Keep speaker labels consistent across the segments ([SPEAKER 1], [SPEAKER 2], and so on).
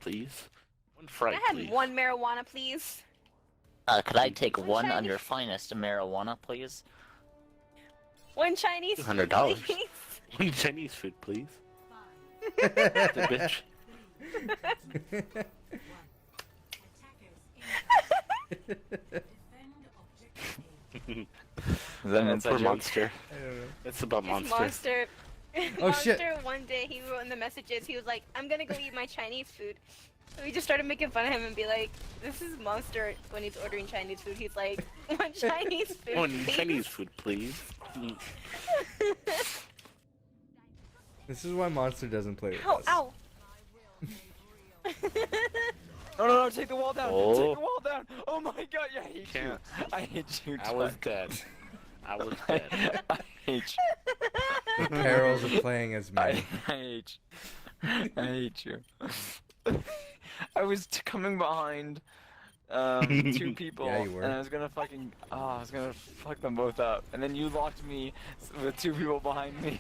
[SPEAKER 1] please. One fried,
[SPEAKER 2] I had
[SPEAKER 1] please.
[SPEAKER 2] one marijuana, please.
[SPEAKER 3] Could I take
[SPEAKER 2] One
[SPEAKER 3] one of
[SPEAKER 2] Chinese-
[SPEAKER 3] your finest marijuana, please?
[SPEAKER 2] One Chinese food,
[SPEAKER 1] $200.
[SPEAKER 2] please.
[SPEAKER 1] One Chinese food, please. The bitch.
[SPEAKER 4] Is that an
[SPEAKER 1] For
[SPEAKER 4] inside joke?
[SPEAKER 1] Monster.
[SPEAKER 5] I don't know.
[SPEAKER 1] It's about
[SPEAKER 2] This
[SPEAKER 1] Monster.
[SPEAKER 2] monster.
[SPEAKER 5] Oh,
[SPEAKER 2] Monster,
[SPEAKER 5] shit.
[SPEAKER 2] one day he wrote in the messages, he was like, I'm gonna go eat my Chinese food. So we just started making fun of him and be like, this is Monster when he's ordering Chinese food. He's like, one Chinese food,
[SPEAKER 1] One
[SPEAKER 2] please.
[SPEAKER 1] Chinese food, please.
[SPEAKER 5] This is why Monster doesn't play with
[SPEAKER 2] Ow,
[SPEAKER 5] us.
[SPEAKER 2] ow.
[SPEAKER 4] No, take the wall down!
[SPEAKER 1] Oh.
[SPEAKER 4] Take the wall down! Oh my god, yeah, I hate you!
[SPEAKER 1] Can't.
[SPEAKER 4] I hate you,
[SPEAKER 1] I was
[SPEAKER 4] Jack.
[SPEAKER 1] dead. I was dead.
[SPEAKER 4] I hate
[SPEAKER 5] The perils of playing as
[SPEAKER 4] you. I
[SPEAKER 5] me.
[SPEAKER 4] hate you. I hate you. I was coming behind two people,
[SPEAKER 5] Yeah, you were.
[SPEAKER 4] and I was gonna fucking, I was gonna fuck them both up, and then you locked me with two people behind me.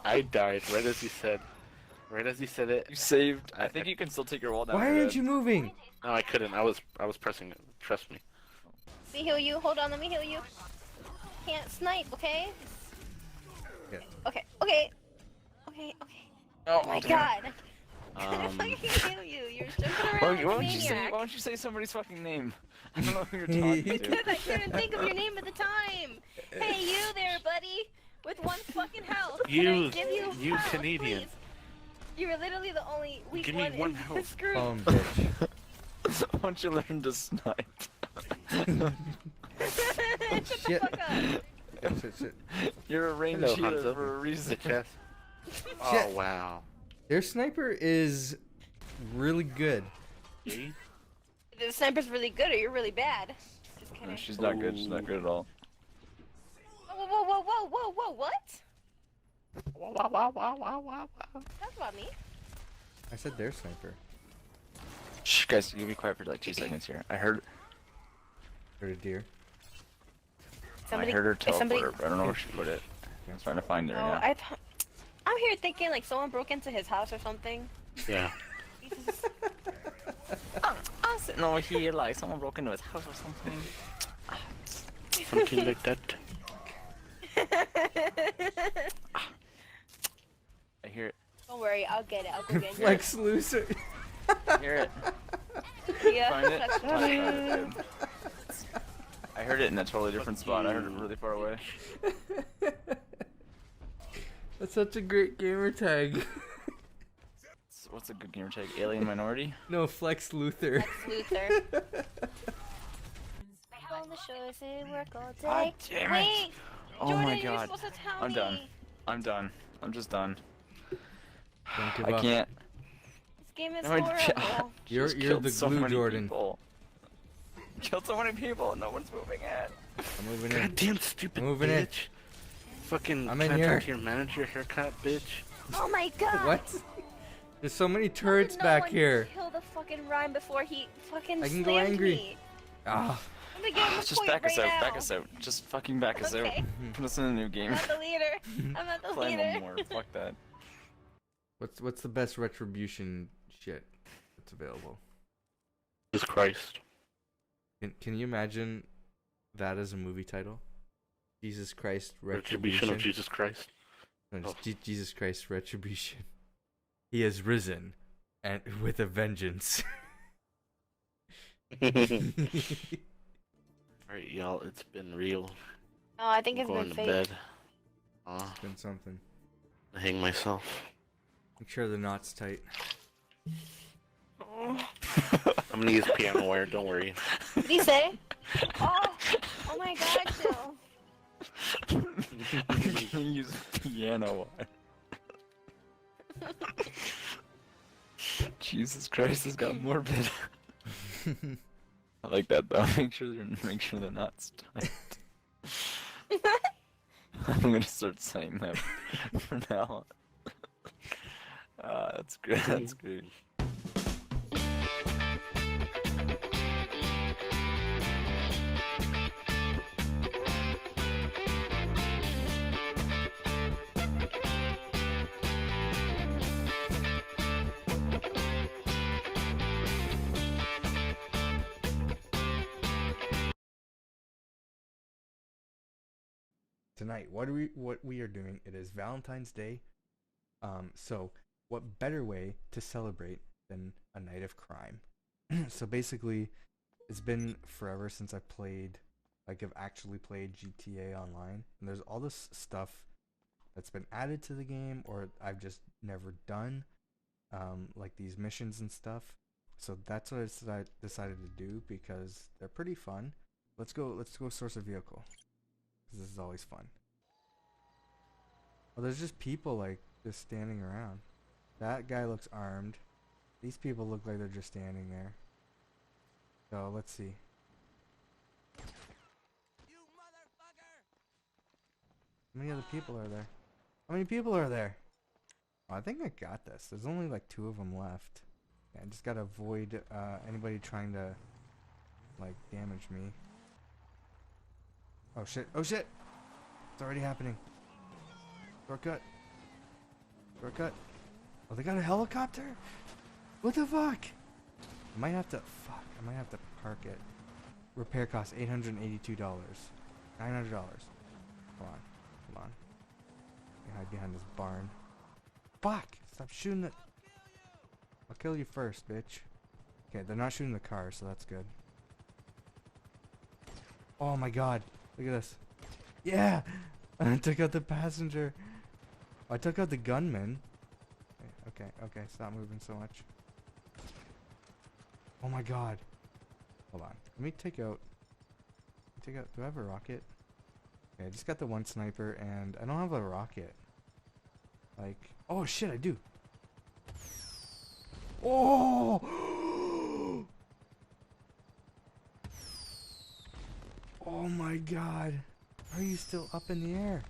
[SPEAKER 1] I died right as he said. Right as he said it.
[SPEAKER 4] You saved. I think you can still take your wall down.
[SPEAKER 5] Why aren't you moving?
[SPEAKER 1] No, I couldn't. I was pressing it. Trust me.
[SPEAKER 2] Let me heal you. Hold on, let me heal you. Can't snipe, okay?
[SPEAKER 5] Yeah.
[SPEAKER 2] Okay, okay. Okay, okay.
[SPEAKER 4] Oh
[SPEAKER 2] Oh my god. I
[SPEAKER 1] Um,
[SPEAKER 2] fucking heal you. You're jumping
[SPEAKER 4] Why,
[SPEAKER 2] around like
[SPEAKER 4] why
[SPEAKER 2] a
[SPEAKER 4] don't you say?
[SPEAKER 2] maniac.
[SPEAKER 4] Why don't you say somebody's fucking name? I don't know who you're talking to.
[SPEAKER 2] Because I couldn't think of your name at the time. Hey, you there, buddy, with one fucking health. Can I give
[SPEAKER 1] You
[SPEAKER 2] health,
[SPEAKER 1] Canadian.
[SPEAKER 2] please? You were literally the only weak
[SPEAKER 1] Give me
[SPEAKER 2] one
[SPEAKER 1] one
[SPEAKER 2] in
[SPEAKER 1] health.
[SPEAKER 2] this group.
[SPEAKER 5] Bitch.
[SPEAKER 4] Why don't you learn to snipe?
[SPEAKER 2] Shut
[SPEAKER 5] Shit.
[SPEAKER 2] the fuck up.
[SPEAKER 5] Shit.
[SPEAKER 4] You're a range
[SPEAKER 1] Hello,
[SPEAKER 4] healer
[SPEAKER 1] Hanzo.
[SPEAKER 4] for a reason.
[SPEAKER 1] Chest. Oh wow.
[SPEAKER 5] Their sniper is really good.
[SPEAKER 1] See?
[SPEAKER 2] The sniper's really good or you're really bad. Just
[SPEAKER 4] No,
[SPEAKER 2] kidding.
[SPEAKER 4] she's not good. She's not good at all.
[SPEAKER 2] Whoa, whoa, whoa, whoa, whoa, whoa, what?
[SPEAKER 1] Wow, wow, wow, wow, wow, wow, wow.
[SPEAKER 2] That's about me.
[SPEAKER 5] I said their sniper.
[SPEAKER 4] Shh, guys, you be quiet for like 2 seconds here. I heard
[SPEAKER 5] Heard a deer.
[SPEAKER 4] I heard her
[SPEAKER 2] is
[SPEAKER 4] teleport,
[SPEAKER 2] somebody-
[SPEAKER 4] but I don't know where she put it. I'm trying to find it
[SPEAKER 2] Oh,
[SPEAKER 4] right
[SPEAKER 2] I'm here thinking like someone broke into his house or something.
[SPEAKER 1] Yeah.
[SPEAKER 2] Jesus.
[SPEAKER 4] now. I'm sitting over here like someone broke into his house or something.
[SPEAKER 1] Something like that.
[SPEAKER 4] I hear it.
[SPEAKER 2] Don't worry, I'll get it. I'll go get it.
[SPEAKER 5] Flex loser.
[SPEAKER 4] I hear it.
[SPEAKER 2] Yeah,
[SPEAKER 4] Find it.
[SPEAKER 2] that's
[SPEAKER 4] Find
[SPEAKER 2] funny.
[SPEAKER 4] it, dude. I heard it in a totally different spot. I heard it really far away.
[SPEAKER 5] That's such a great gamer tag.
[SPEAKER 4] What's a good gamer tag? Alien Minority?
[SPEAKER 5] No, Flex Luther.
[SPEAKER 2] Luther. On the shores, they work all day.
[SPEAKER 4] God damn it.
[SPEAKER 2] Wait,
[SPEAKER 4] Oh
[SPEAKER 2] Jordan,
[SPEAKER 4] my
[SPEAKER 2] you're
[SPEAKER 4] god.
[SPEAKER 2] supposed to tell
[SPEAKER 4] I'm
[SPEAKER 2] me.
[SPEAKER 4] done. I'm done. I'm just done.
[SPEAKER 5] Don't give
[SPEAKER 4] I
[SPEAKER 5] up.
[SPEAKER 4] can't.
[SPEAKER 2] This game is
[SPEAKER 4] No, I
[SPEAKER 2] horrible.
[SPEAKER 5] You're
[SPEAKER 4] just
[SPEAKER 5] you're
[SPEAKER 4] killed
[SPEAKER 5] the
[SPEAKER 4] so
[SPEAKER 5] glue,
[SPEAKER 4] many
[SPEAKER 5] Jordan.
[SPEAKER 4] people. Killed so many people. No one's moving in.
[SPEAKER 5] I'm moving in.
[SPEAKER 1] Goddamn stupid
[SPEAKER 5] Moving in.
[SPEAKER 1] bitch. Fucking
[SPEAKER 5] I'm
[SPEAKER 1] can
[SPEAKER 5] in
[SPEAKER 1] I
[SPEAKER 5] here.
[SPEAKER 1] talk to your manager haircut, bitch?
[SPEAKER 2] Oh my god.
[SPEAKER 5] What? There's so many
[SPEAKER 2] How
[SPEAKER 5] turrets
[SPEAKER 2] did no
[SPEAKER 5] back
[SPEAKER 2] one
[SPEAKER 5] here.
[SPEAKER 2] Kill the fucking Rhyme before he fucking
[SPEAKER 5] I can go
[SPEAKER 2] slammed
[SPEAKER 5] angry.
[SPEAKER 2] me.
[SPEAKER 5] Ah,
[SPEAKER 2] I'm gonna give him a
[SPEAKER 4] Just
[SPEAKER 2] point
[SPEAKER 4] back us
[SPEAKER 2] right
[SPEAKER 4] out.
[SPEAKER 2] now.
[SPEAKER 4] Back us out. Just fucking back us out.
[SPEAKER 2] Okay.
[SPEAKER 4] Put us in a new game.
[SPEAKER 2] I'm not the leader. I'm not the
[SPEAKER 4] Play
[SPEAKER 2] leader.
[SPEAKER 4] one more. Fuck that.
[SPEAKER 5] what's the best retribution shit that's available?
[SPEAKER 1] Jesus Christ.
[SPEAKER 5] Can you imagine that as a movie title? Jesus Christ
[SPEAKER 1] Retribution
[SPEAKER 5] Retribution.
[SPEAKER 1] of Jesus Christ.
[SPEAKER 5] No, just
[SPEAKER 1] Oh.
[SPEAKER 5] Jesus Christ Retribution. He has risen, and with a vengeance.
[SPEAKER 1] Alright, y'all, it's been real.
[SPEAKER 2] Oh, I think
[SPEAKER 1] I'm
[SPEAKER 2] it's
[SPEAKER 1] going
[SPEAKER 2] been
[SPEAKER 1] to
[SPEAKER 2] fake.
[SPEAKER 1] bed.
[SPEAKER 5] Been something.
[SPEAKER 1] I hang myself.
[SPEAKER 5] Make sure the knot's tight.
[SPEAKER 2] Oh.
[SPEAKER 1] I'm gonna use piano wire, don't worry.
[SPEAKER 2] What did he say? Oh my god, Jill.
[SPEAKER 4] I'm gonna use piano wire. Jesus Christ, this got morbid. I like that though. Make sure they're not tight. I'm gonna start saying that from now on. That's good. That's good.
[SPEAKER 5] tonight, what we are doing? It is Valentine's Day. So what better way to celebrate than a night of crime? So basically, it's been forever since I played, like, I've actually played GTA Online, and there's all this stuff that's been added to the game, or I've just never done, like these missions and stuff. So that's what I decided to do because they're pretty fun. Let's go source a vehicle. This is always fun. Oh, there's just people like just standing around. That guy looks armed. These people look like they're just standing there. So let's see. How many other people are there? How many people are there? Oh, I think I got this. There's only like 2 of them left. Yeah, I just gotta avoid anybody trying to like damage me. Oh shit! Oh shit! It's already happening. Shortcut. Shortcut. Oh, they got a helicopter? What the fuck? I might have to. Fuck. I might have to park it. Repair cost $882. $900. Come on. Come on. You hide behind this barn. Fuck! Stop shooting it. I'll kill you first, bitch. Okay, they're not shooting the car, so that's good. Oh my god. Look at this. Yeah! I took out the passenger. I took out the gunman. Okay. Stop moving so much. Oh my god. Hold on. Let me take out... Do I have a rocket? Okay, I just got the one sniper, and I don't have a rocket. Like... Oh shit, I do. Oh! Oh my god. Are you still up in the air?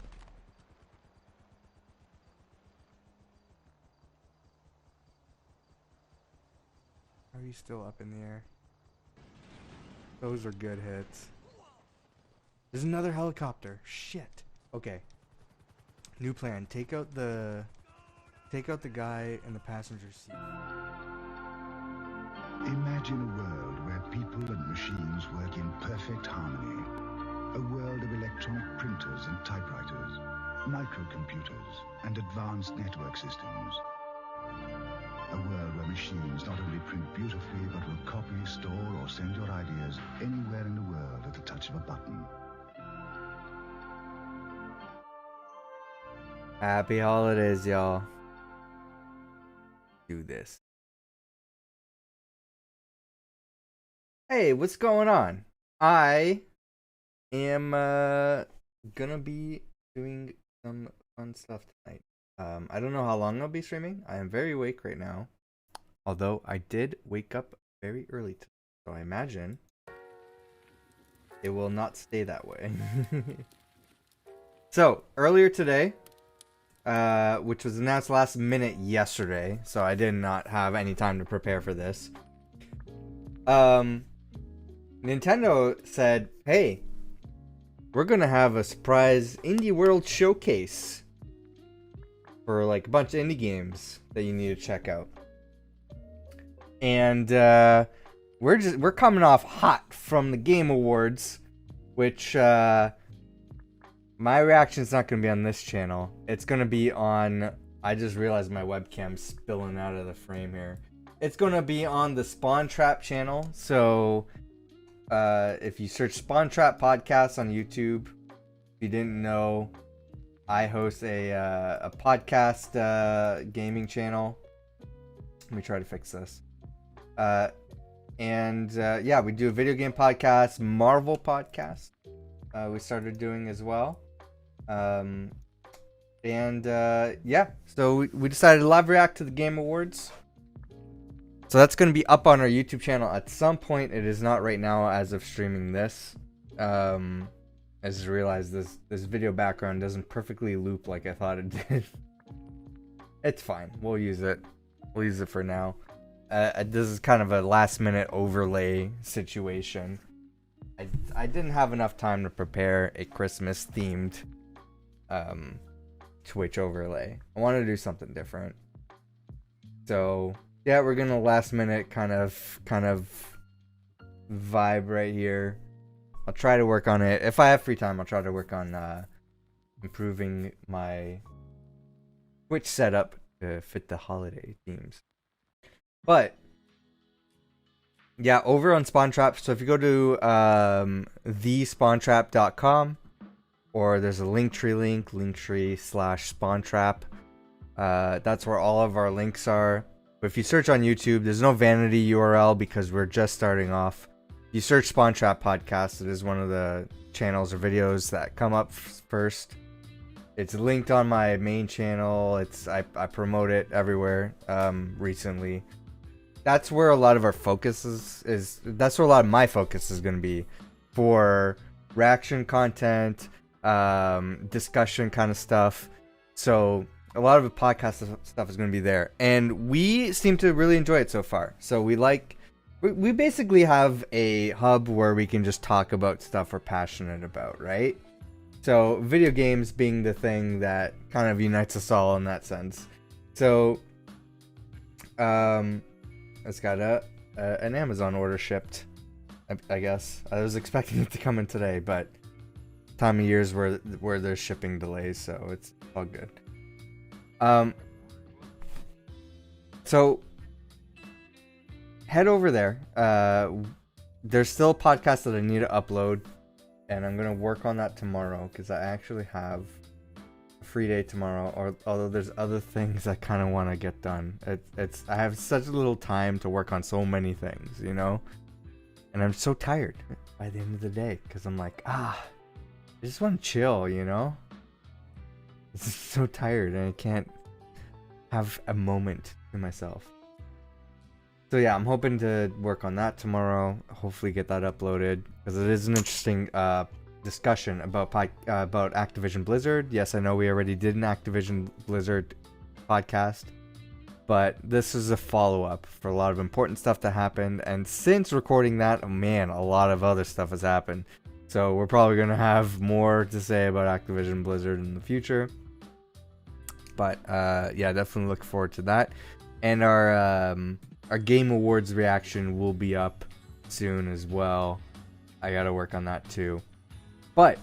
[SPEAKER 5] Are you still up in the air? Those are good hits. There's another helicopter. Shit. Okay. New plan. Take out the guy in the passenger seat.
[SPEAKER 6] Imagine a world where people and machines work in perfect harmony. A world of electronic printers and typewriters, microcomputers and advanced network systems. A world where machines not only print beautifully, but will copy, store, or send your ideas anywhere in the world at the touch of a button.
[SPEAKER 5] Happy holidays, y'all. Do this. Hey, what's going on? I am gonna be doing some fun stuff tonight. I don't know how long I'll be streaming. I am very awake right now. Although I did wake up very early today, so I imagine it will not stay that way. So, earlier today, which was announced last minute yesterday, so I did not have any time to prepare for this. Nintendo said, hey, we're gonna have a surprise Indie World showcase for like a bunch of indie games that you need to check out. And we're coming off hot from the Game Awards, which my reaction's not gonna be on this channel. It's gonna be on, I just realized my webcam's spilling out of the frame here. It's gonna be on the Spawn Trap channel. So if you search Spawn Trap Podcast on YouTube, if you didn't know, I host a podcast gaming channel. Let me try to fix this. Yeah, we do a video game podcast, Marvel podcast. We started doing as well. Yeah, so we decided to live react to the Game Awards. So that's going to be up on our YouTube channel at some point. It is not right now as of streaming this. I just realized this video background doesn't perfectly loop like I thought it did. It's fine. We'll use it. We'll use it for now. This is kind of a last minute overlay situation. I didn't have enough time to prepare a Christmas themed Twitch overlay. I wanted to do something different. So yeah, we're gonna last minute kind of vibe right here. I'll try to work on it. If I have free time, I'll try to work on improving my Twitch setup to fit the holiday themes. But yeah, over on Spawn Trap. So if you go to thespawntrap.com, or there's a linktree/spawntrap. That's where all of our links are. But if you search on YouTube, there's no vanity URL because we're just starting off. If you search Spawn Trap Podcast, it is one of the channels or videos that come up first. It's linked on my main channel. I promote it everywhere recently. That's where a lot of our focus is. That's where a lot of my focus is going to be for reaction content, discussion kind of stuff. So a lot of the podcast stuff is going to be there, and we seem to really enjoy it so far. So we basically have a hub where we can just talk about stuff we're passionate about, right? So video games being the thing that kind of unites us all in that sense. So it's got an Amazon order shipped, I guess. I was expecting it to come in today, but time of years where there's shipping delays, so it's all good. So head over there. There's still a podcast that I need to upload, and I'm gonna work on that tomorrow because I actually have a free day tomorrow. Although there's other things I kind of want to get done. I have such little time to work on so many things, you know, and I'm so tired by the end of the day because I'm like, I just want to chill, you know. I'm so tired and I can't have a moment to myself. So yeah, I'm hoping to work on that tomorrow. Hopefully get that uploaded because it is an interesting discussion about Activision Blizzard. Yes, I know we already did an Activision Blizzard podcast, but this is a follow-up for a lot of important stuff that happened. And since recording that, oh man, a lot of other stuff has happened. So we're probably going to have more to say about Activision Blizzard in the future. But yeah, definitely look forward to that. And our Game Awards reaction will be up soon as well. I got to work on that too. But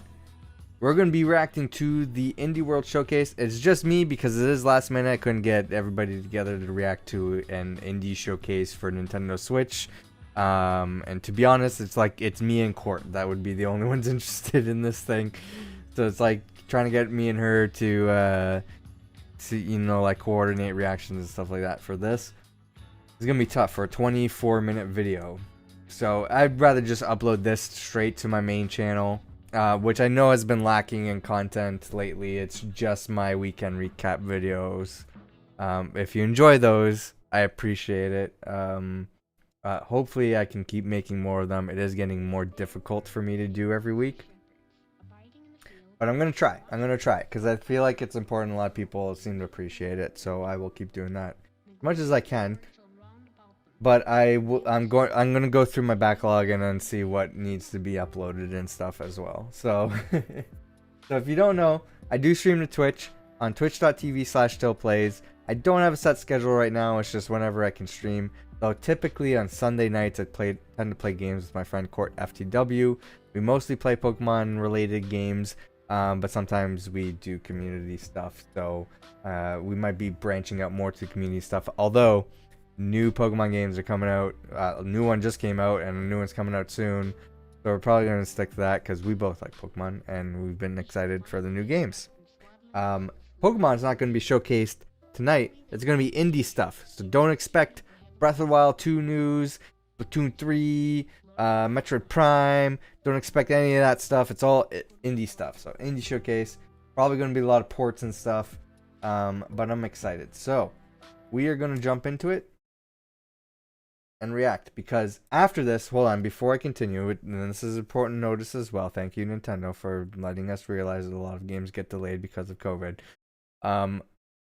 [SPEAKER 5] we're going to be reacting to the Indie World Showcase. It's just me because it is last minute. I couldn't get everybody together to react to an indie showcase for Nintendo Switch. And to be honest, it's me and Court that would be the only ones interested in this thing. So it's like trying to get me and her to you know, like coordinate reactions and stuff like that for this. It's gonna be tough for a 24-minute video. So I'd rather just upload this straight to my main channel, which I know has been lacking in content lately. It's just my weekend recap videos. If you enjoy those, I appreciate it. Hopefully I can keep making more of them. It is getting more difficult for me to do every week. But I'm going to try. Because I feel like it's important. A lot of people seem to appreciate it. So I will keep doing that as much as I can. But I'm going to go through my backlog and then see what needs to be uploaded and stuff as well. So, so if you don't know, I do stream to Twitch on twitch.tv/stillplays. I don't have a set schedule right now. It's just whenever I can stream. Though typically on Sunday nights I tend to play games with my friend Court FTW. We mostly play Pokemon related games. But sometimes we do community stuff, so we might be branching out more to community stuff. Although new Pokemon games are coming out, a new one just came out, and a new one's coming out soon. So we're probably going to stick to that because we both like Pokemon, and we've been excited for the new games. Pokemon's not going to be showcased tonight. It's going to be indie stuff, so don't expect Breath of the Wild 2 news, Splatoon 3, Metroid Prime. Don't expect any of that stuff. It's all indie stuff. So indie showcase. Probably going to be a lot of ports and stuff. But I'm excited. So we are going to jump into it and react. Because after this, hold on, before I continue, and this is important notice as well. Thank you, Nintendo, for letting us realize that a lot of games get delayed because of COVID.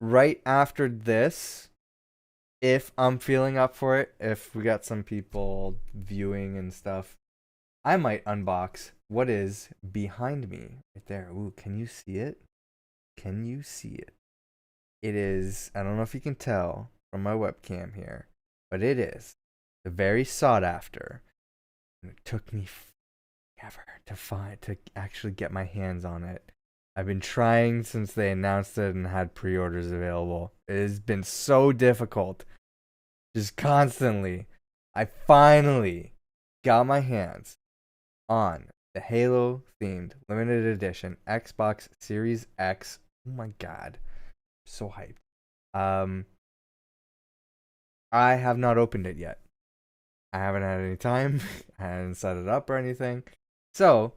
[SPEAKER 5] Right after this, if I'm feeling up for it, if we got some people viewing and stuff, I might unbox what is behind me right there. Ooh, can you see it? Can you see it? It is, I don't know if you can tell from my webcam here, but it is the very sought after. And it took me forever to actually get my hands on it. I've been trying since they announced it and had pre-orders available. It has been so difficult. Just constantly. I finally got my hands on the Halo themed limited edition Xbox Series X. Oh my god. So hyped. I have not opened it yet. I haven't had any time. I haven't set it up or anything. So,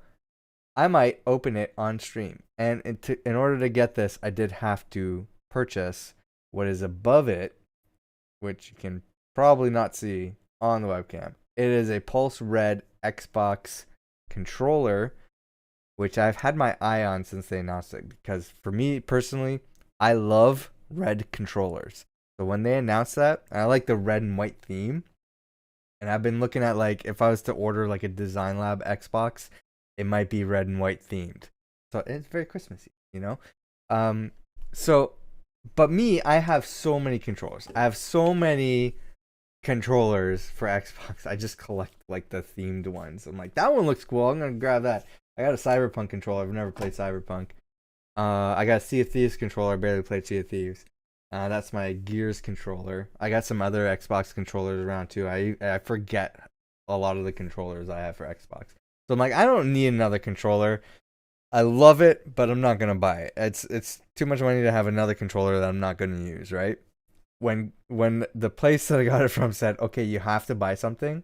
[SPEAKER 5] I might open it on stream. And in order to get this, I did have to purchase what is above it, which you can probably not see on the webcam. It is a Pulse Red Xbox controller, which I've had my eye on since they announced it. Because for me personally, I love red controllers. So when they announced that, I like the red and white theme. And I've been looking at, like, if I was to order like a Design Lab Xbox, it might be red and white themed. So it's very Christmassy, you know? But me, I have so many controllers. I have so many controllers for Xbox. I just collect like the themed ones. I'm like, that one looks cool. I'm gonna grab that. I got a Cyberpunk controller. I've never played Cyberpunk. I got a Sea of Thieves controller. I barely played Sea of Thieves. That's my Gears controller. I got some other Xbox controllers around too. I forget a lot of the controllers I have for Xbox. So I'm like, I don't need another controller. I love it, but I'm not gonna buy it. It's too much money to have another controller that I'm not gonna use, right? When the place that I got it from said, okay, you have to buy something.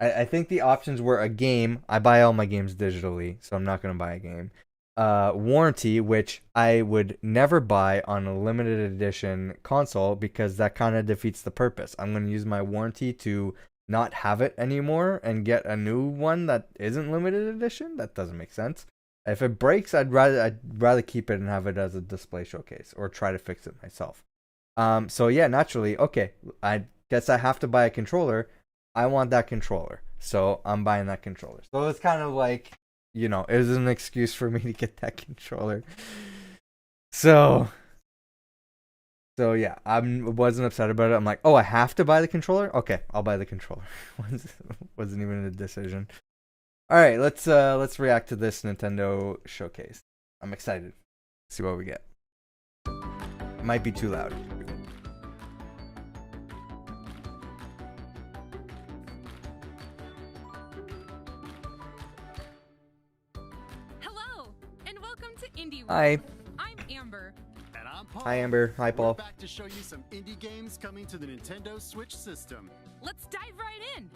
[SPEAKER 5] I think the options were a game. I buy all my games digitally, so I'm not gonna buy a game. Warranty, which I would never buy on a limited edition console because that kind of defeats the purpose. I'm gonna use my warranty to not have it anymore and get a new one that isn't limited edition. That doesn't make sense. If it breaks, I'd rather keep it and have it as a display showcase or try to fix it myself. So yeah, naturally, okay, I guess I have to buy a controller. I want that controller, so I'm buying that controller. So it's kind of like, you know, it was an excuse for me to get that controller. So yeah, I wasn't upset about it. I'm like, oh, I have to buy the controller? Okay, I'll buy the controller. Wasn't even a decision. All right, let's react to this Nintendo showcase. I'm excited. See what we get. It might be too loud.
[SPEAKER 7] Hello, and welcome to Indie World.
[SPEAKER 5] Hi.
[SPEAKER 7] I'm Amber.
[SPEAKER 8] And I'm Paul.
[SPEAKER 5] Hi, Amber. Hi, Paul.
[SPEAKER 8] We're back to show you some indie games coming to the Nintendo Switch system.
[SPEAKER 7] Let's dive right in.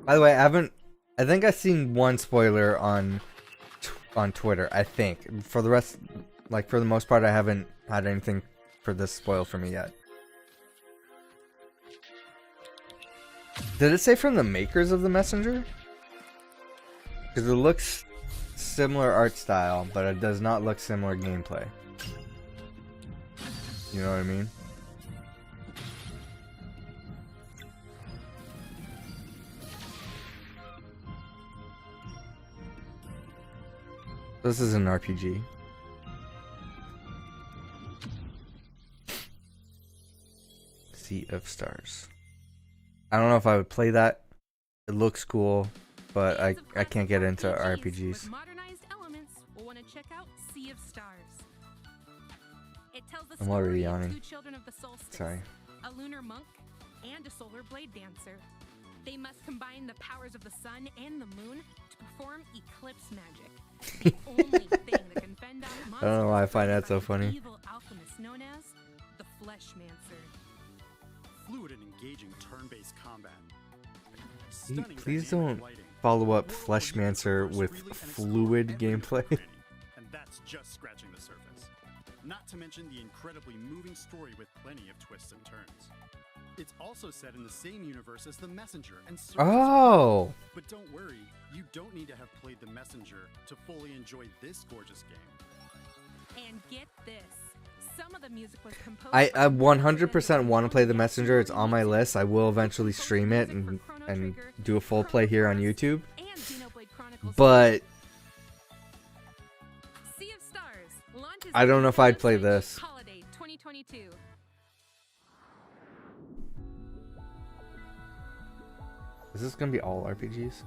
[SPEAKER 5] By the way, I think I've seen one spoiler on Twitter, I think. For the rest, like, for the most part, I haven't had anything for this spoil for me yet. Did it say from the makers of the Messenger? Because it looks similar art style, but it does not look similar gameplay. You know what I mean? This is an RPG. Sea of Stars. I don't know if I would play that. It looks cool, but I can't get into RPGs.
[SPEAKER 7] With modernized elements, we'll want to check out Sea of Stars. It tells the
[SPEAKER 5] I'm already
[SPEAKER 7] story of
[SPEAKER 5] yawning.
[SPEAKER 7] two children of the solstice,
[SPEAKER 5] Sorry.
[SPEAKER 7] a lunar monk and a solar blade dancer. They must combine the powers of the sun and the moon to perform eclipse magic. The only thing that can fend off monsters.
[SPEAKER 5] I don't know why I find that so
[SPEAKER 7] from an
[SPEAKER 5] funny.
[SPEAKER 7] Evil alchemist known as the Fleshmancer.
[SPEAKER 8] Fluid and engaging turn-based combat.
[SPEAKER 5] Please don't follow up Fleshmancer with fluid gameplay.
[SPEAKER 8] And that's just scratching the surface. Not to mention the incredibly moving story with plenty of twists and turns. It's also set in the same universe as The Messenger and serves
[SPEAKER 5] Oh!
[SPEAKER 8] But don't worry, you don't need to have played The Messenger to fully enjoy this gorgeous game.
[SPEAKER 7] And get this. Some of the music was composed
[SPEAKER 5] I
[SPEAKER 7] by
[SPEAKER 5] 100% want to play The Messenger. It's on my list. I will eventually stream it and do a full play here on YouTube.
[SPEAKER 7] and Xenoblade Chronicles
[SPEAKER 5] But
[SPEAKER 7] Sea of Stars launches
[SPEAKER 5] I don't know if I'd
[SPEAKER 7] Nintendo
[SPEAKER 5] play
[SPEAKER 7] Switch
[SPEAKER 5] this.
[SPEAKER 7] Holiday 2022.
[SPEAKER 5] is this gonna be all RPGs?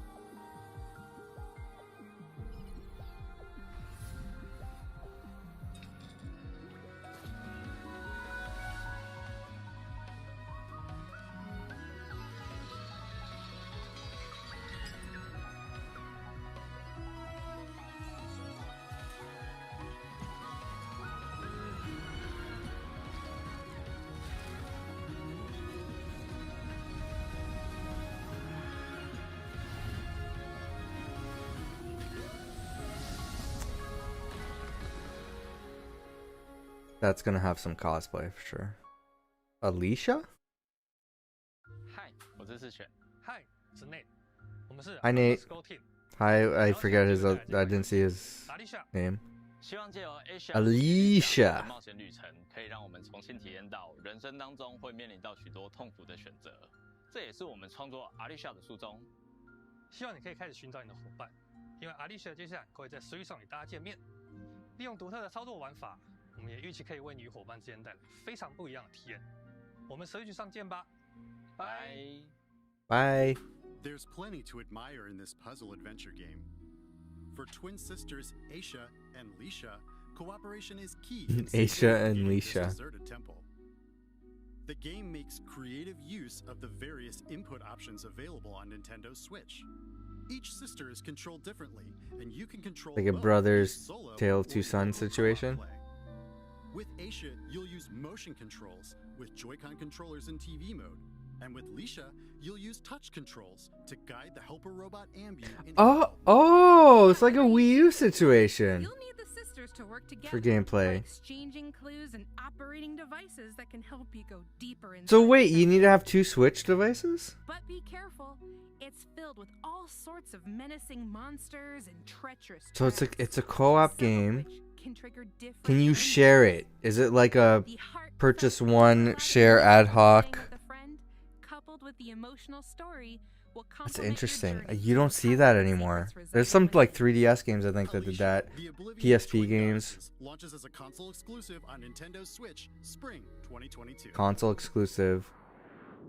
[SPEAKER 5] That's gonna have some cosplay for sure. Alicia?
[SPEAKER 9] 嗨，我是雪。嗨，我是 Nate。我们是
[SPEAKER 5] Hi Nate.
[SPEAKER 9] Underscore Team。
[SPEAKER 5] Hi, I forget his. I didn't see his name.
[SPEAKER 3] 希望借由 Asia
[SPEAKER 5] Alicia
[SPEAKER 3] 的冒险旅程，可以让我们重新体验到人生当中会面临到许多痛苦的选择。这也是我们创作 Alicia 的初衷。
[SPEAKER 9] 希望你可以开始寻找你的伙伴，因为 Alicia 接下来会在Switch上与大家见面。利用独特的操作玩法，我们也预期可以为你与伙伴之间带来非常不一样的体验。我们Switch上见吧，拜。
[SPEAKER 5] Bye.
[SPEAKER 8] There's plenty to admire in this puzzle adventure game. For twin sisters Aisha and Leisha, cooperation is key in
[SPEAKER 5] Aisha and
[SPEAKER 8] navigating this
[SPEAKER 5] Leisha.
[SPEAKER 8] deserted temple. The game makes creative use of the various input options available on Nintendo Switch. Each sister is controlled differently, and you can control
[SPEAKER 5] Like a
[SPEAKER 8] both
[SPEAKER 5] brother's
[SPEAKER 8] solo
[SPEAKER 5] tale
[SPEAKER 8] or
[SPEAKER 5] of two sons
[SPEAKER 8] duo
[SPEAKER 5] situation.
[SPEAKER 8] play. With Aisha, you'll use motion controls with Joy-Con controllers in TV mode. And with Leisha, you'll use touch controls to guide the helper robot Ambu in
[SPEAKER 5] Oh, it's like a Wii U situation
[SPEAKER 7] You'll need the sisters to work together
[SPEAKER 5] for gameplay.
[SPEAKER 7] by exchanging clues and operating devices that can help you go deeper inside.
[SPEAKER 5] So wait,
[SPEAKER 7] the
[SPEAKER 5] you need to
[SPEAKER 7] temple.
[SPEAKER 5] have two Switch devices?
[SPEAKER 7] But be careful. It's filled with all sorts of menacing monsters and treacherous
[SPEAKER 5] So
[SPEAKER 7] traps,
[SPEAKER 5] it's a co-op
[SPEAKER 7] some of
[SPEAKER 5] game.
[SPEAKER 7] which can trigger different
[SPEAKER 5] Can you
[SPEAKER 7] endings.
[SPEAKER 5] share it? Is it like a
[SPEAKER 7] The heartfelt
[SPEAKER 5] purchase
[SPEAKER 7] feeling
[SPEAKER 5] one,
[SPEAKER 7] of
[SPEAKER 5] share
[SPEAKER 7] playing
[SPEAKER 5] ad hoc?
[SPEAKER 7] with a friend, coupled with the emotional story, will
[SPEAKER 5] That's
[SPEAKER 7] complement your
[SPEAKER 5] interesting.
[SPEAKER 7] journey
[SPEAKER 5] You don't see that anymore. There's some like 3DS games I think that did that.
[SPEAKER 8] The Oblivion
[SPEAKER 5] PSP
[SPEAKER 8] Twin
[SPEAKER 5] games.
[SPEAKER 8] Goddesses launches as a console exclusive on Nintendo Switch spring 2022.
[SPEAKER 5] Console exclusive.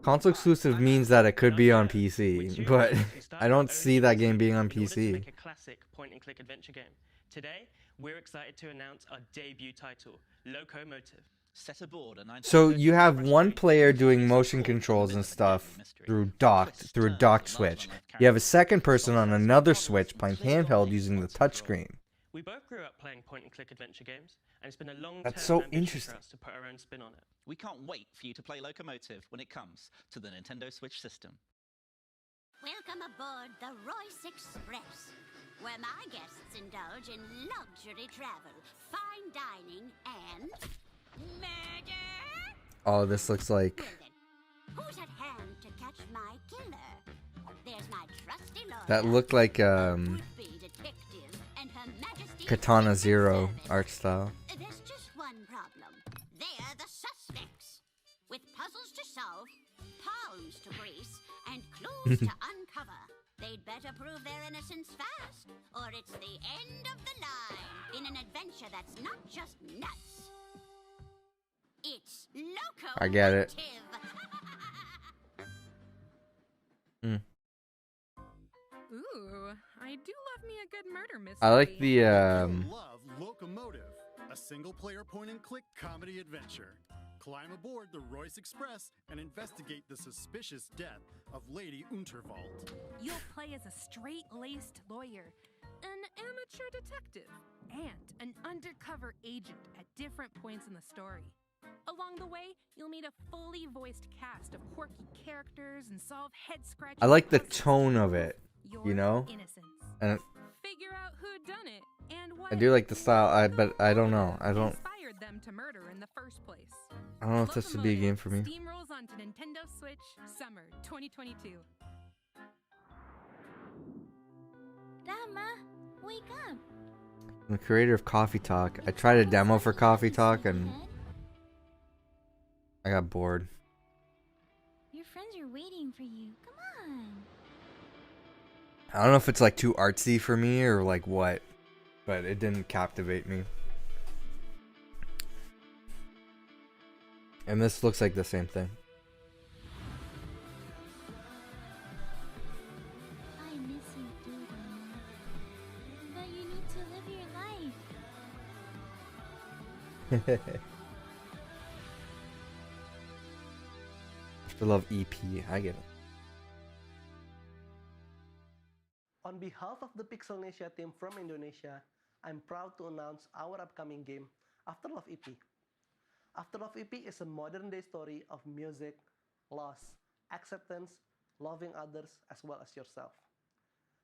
[SPEAKER 5] Console exclusive means that it could be on PC, but I don't see that game being on
[SPEAKER 10] In order to
[SPEAKER 5] PC.
[SPEAKER 10] make a classic point-and-click adventure game. Today, we're excited to announce our debut title, Locomotive.
[SPEAKER 11] Set aboard a
[SPEAKER 5] So you have one player doing motion controls and stuff through docked Switch. You have a second person on another Switch playing handheld using the touchscreen.
[SPEAKER 10] We both grew up playing point-and-click adventure games, and it's been a long-term
[SPEAKER 5] That's so
[SPEAKER 10] ambition
[SPEAKER 5] interesting.
[SPEAKER 10] for us to put our own spin on it.
[SPEAKER 11] We can't wait for you to play Locomotive when it comes to the Nintendo Switch system.
[SPEAKER 12] Welcome aboard the Royce Express, where my guests indulge in luxury travel, fine dining, and murder.
[SPEAKER 5] Oh, this looks like
[SPEAKER 12] Well then, who's at hand to catch my killer? There's my trusty lawyer.
[SPEAKER 5] that looked like
[SPEAKER 12] would-be detective, and Her Majesty's
[SPEAKER 5] Katana
[SPEAKER 12] Secret
[SPEAKER 5] Zero
[SPEAKER 12] Service.
[SPEAKER 5] art style.
[SPEAKER 12] There's just one problem. They're the suspects. With puzzles to solve, palms to grease, and clues to uncover. They'd better prove their innocence fast, or it's the end of the line in an adventure that's not just nuts. It's Locomotive.
[SPEAKER 5] I get it.
[SPEAKER 7] Ooh, I do love me a good murder mystery.
[SPEAKER 5] I like the
[SPEAKER 8] You'll love Locomotive, a single-player point-and-click comedy adventure. Climb aboard the Royce Express and investigate the suspicious death of Lady Unterwald.
[SPEAKER 7] You'll play as a straight-laced lawyer, an amateur detective, and an undercover agent at different points in the story. Along the way, you'll meet a fully voiced cast of quirky characters and solve head-scratching
[SPEAKER 5] I like the
[SPEAKER 7] puzzles
[SPEAKER 5] tone
[SPEAKER 7] to
[SPEAKER 5] of
[SPEAKER 7] prove
[SPEAKER 5] it,
[SPEAKER 7] your
[SPEAKER 5] you know?
[SPEAKER 7] innocence.
[SPEAKER 5] And
[SPEAKER 7] Figure out who done it and what
[SPEAKER 5] I do like the style, but I don't know. I don't
[SPEAKER 7] inspired them to murder in the first place.
[SPEAKER 5] know if this would be a game for me.
[SPEAKER 7] Steamrolls onto Nintendo Switch summer 2022.
[SPEAKER 12] Rama, wake up.
[SPEAKER 5] I'm the creator of Coffee Talk. I tried a demo for Coffee Talk and I got bored.
[SPEAKER 12] Your friends are waiting for you. Come on.
[SPEAKER 5] I don't know if it's like too artsy for me or like what, but it didn't captivate me. And this looks like the same thing.
[SPEAKER 12] I miss you too, Rama. But you need to live your life.
[SPEAKER 5] I love EP. I get it.
[SPEAKER 13] On behalf of the Pixelnesia team from Indonesia, I'm proud to announce our upcoming game, Afterlove EP. Afterlove EP is a modern-day story of music, loss, acceptance, loving others as well as yourself.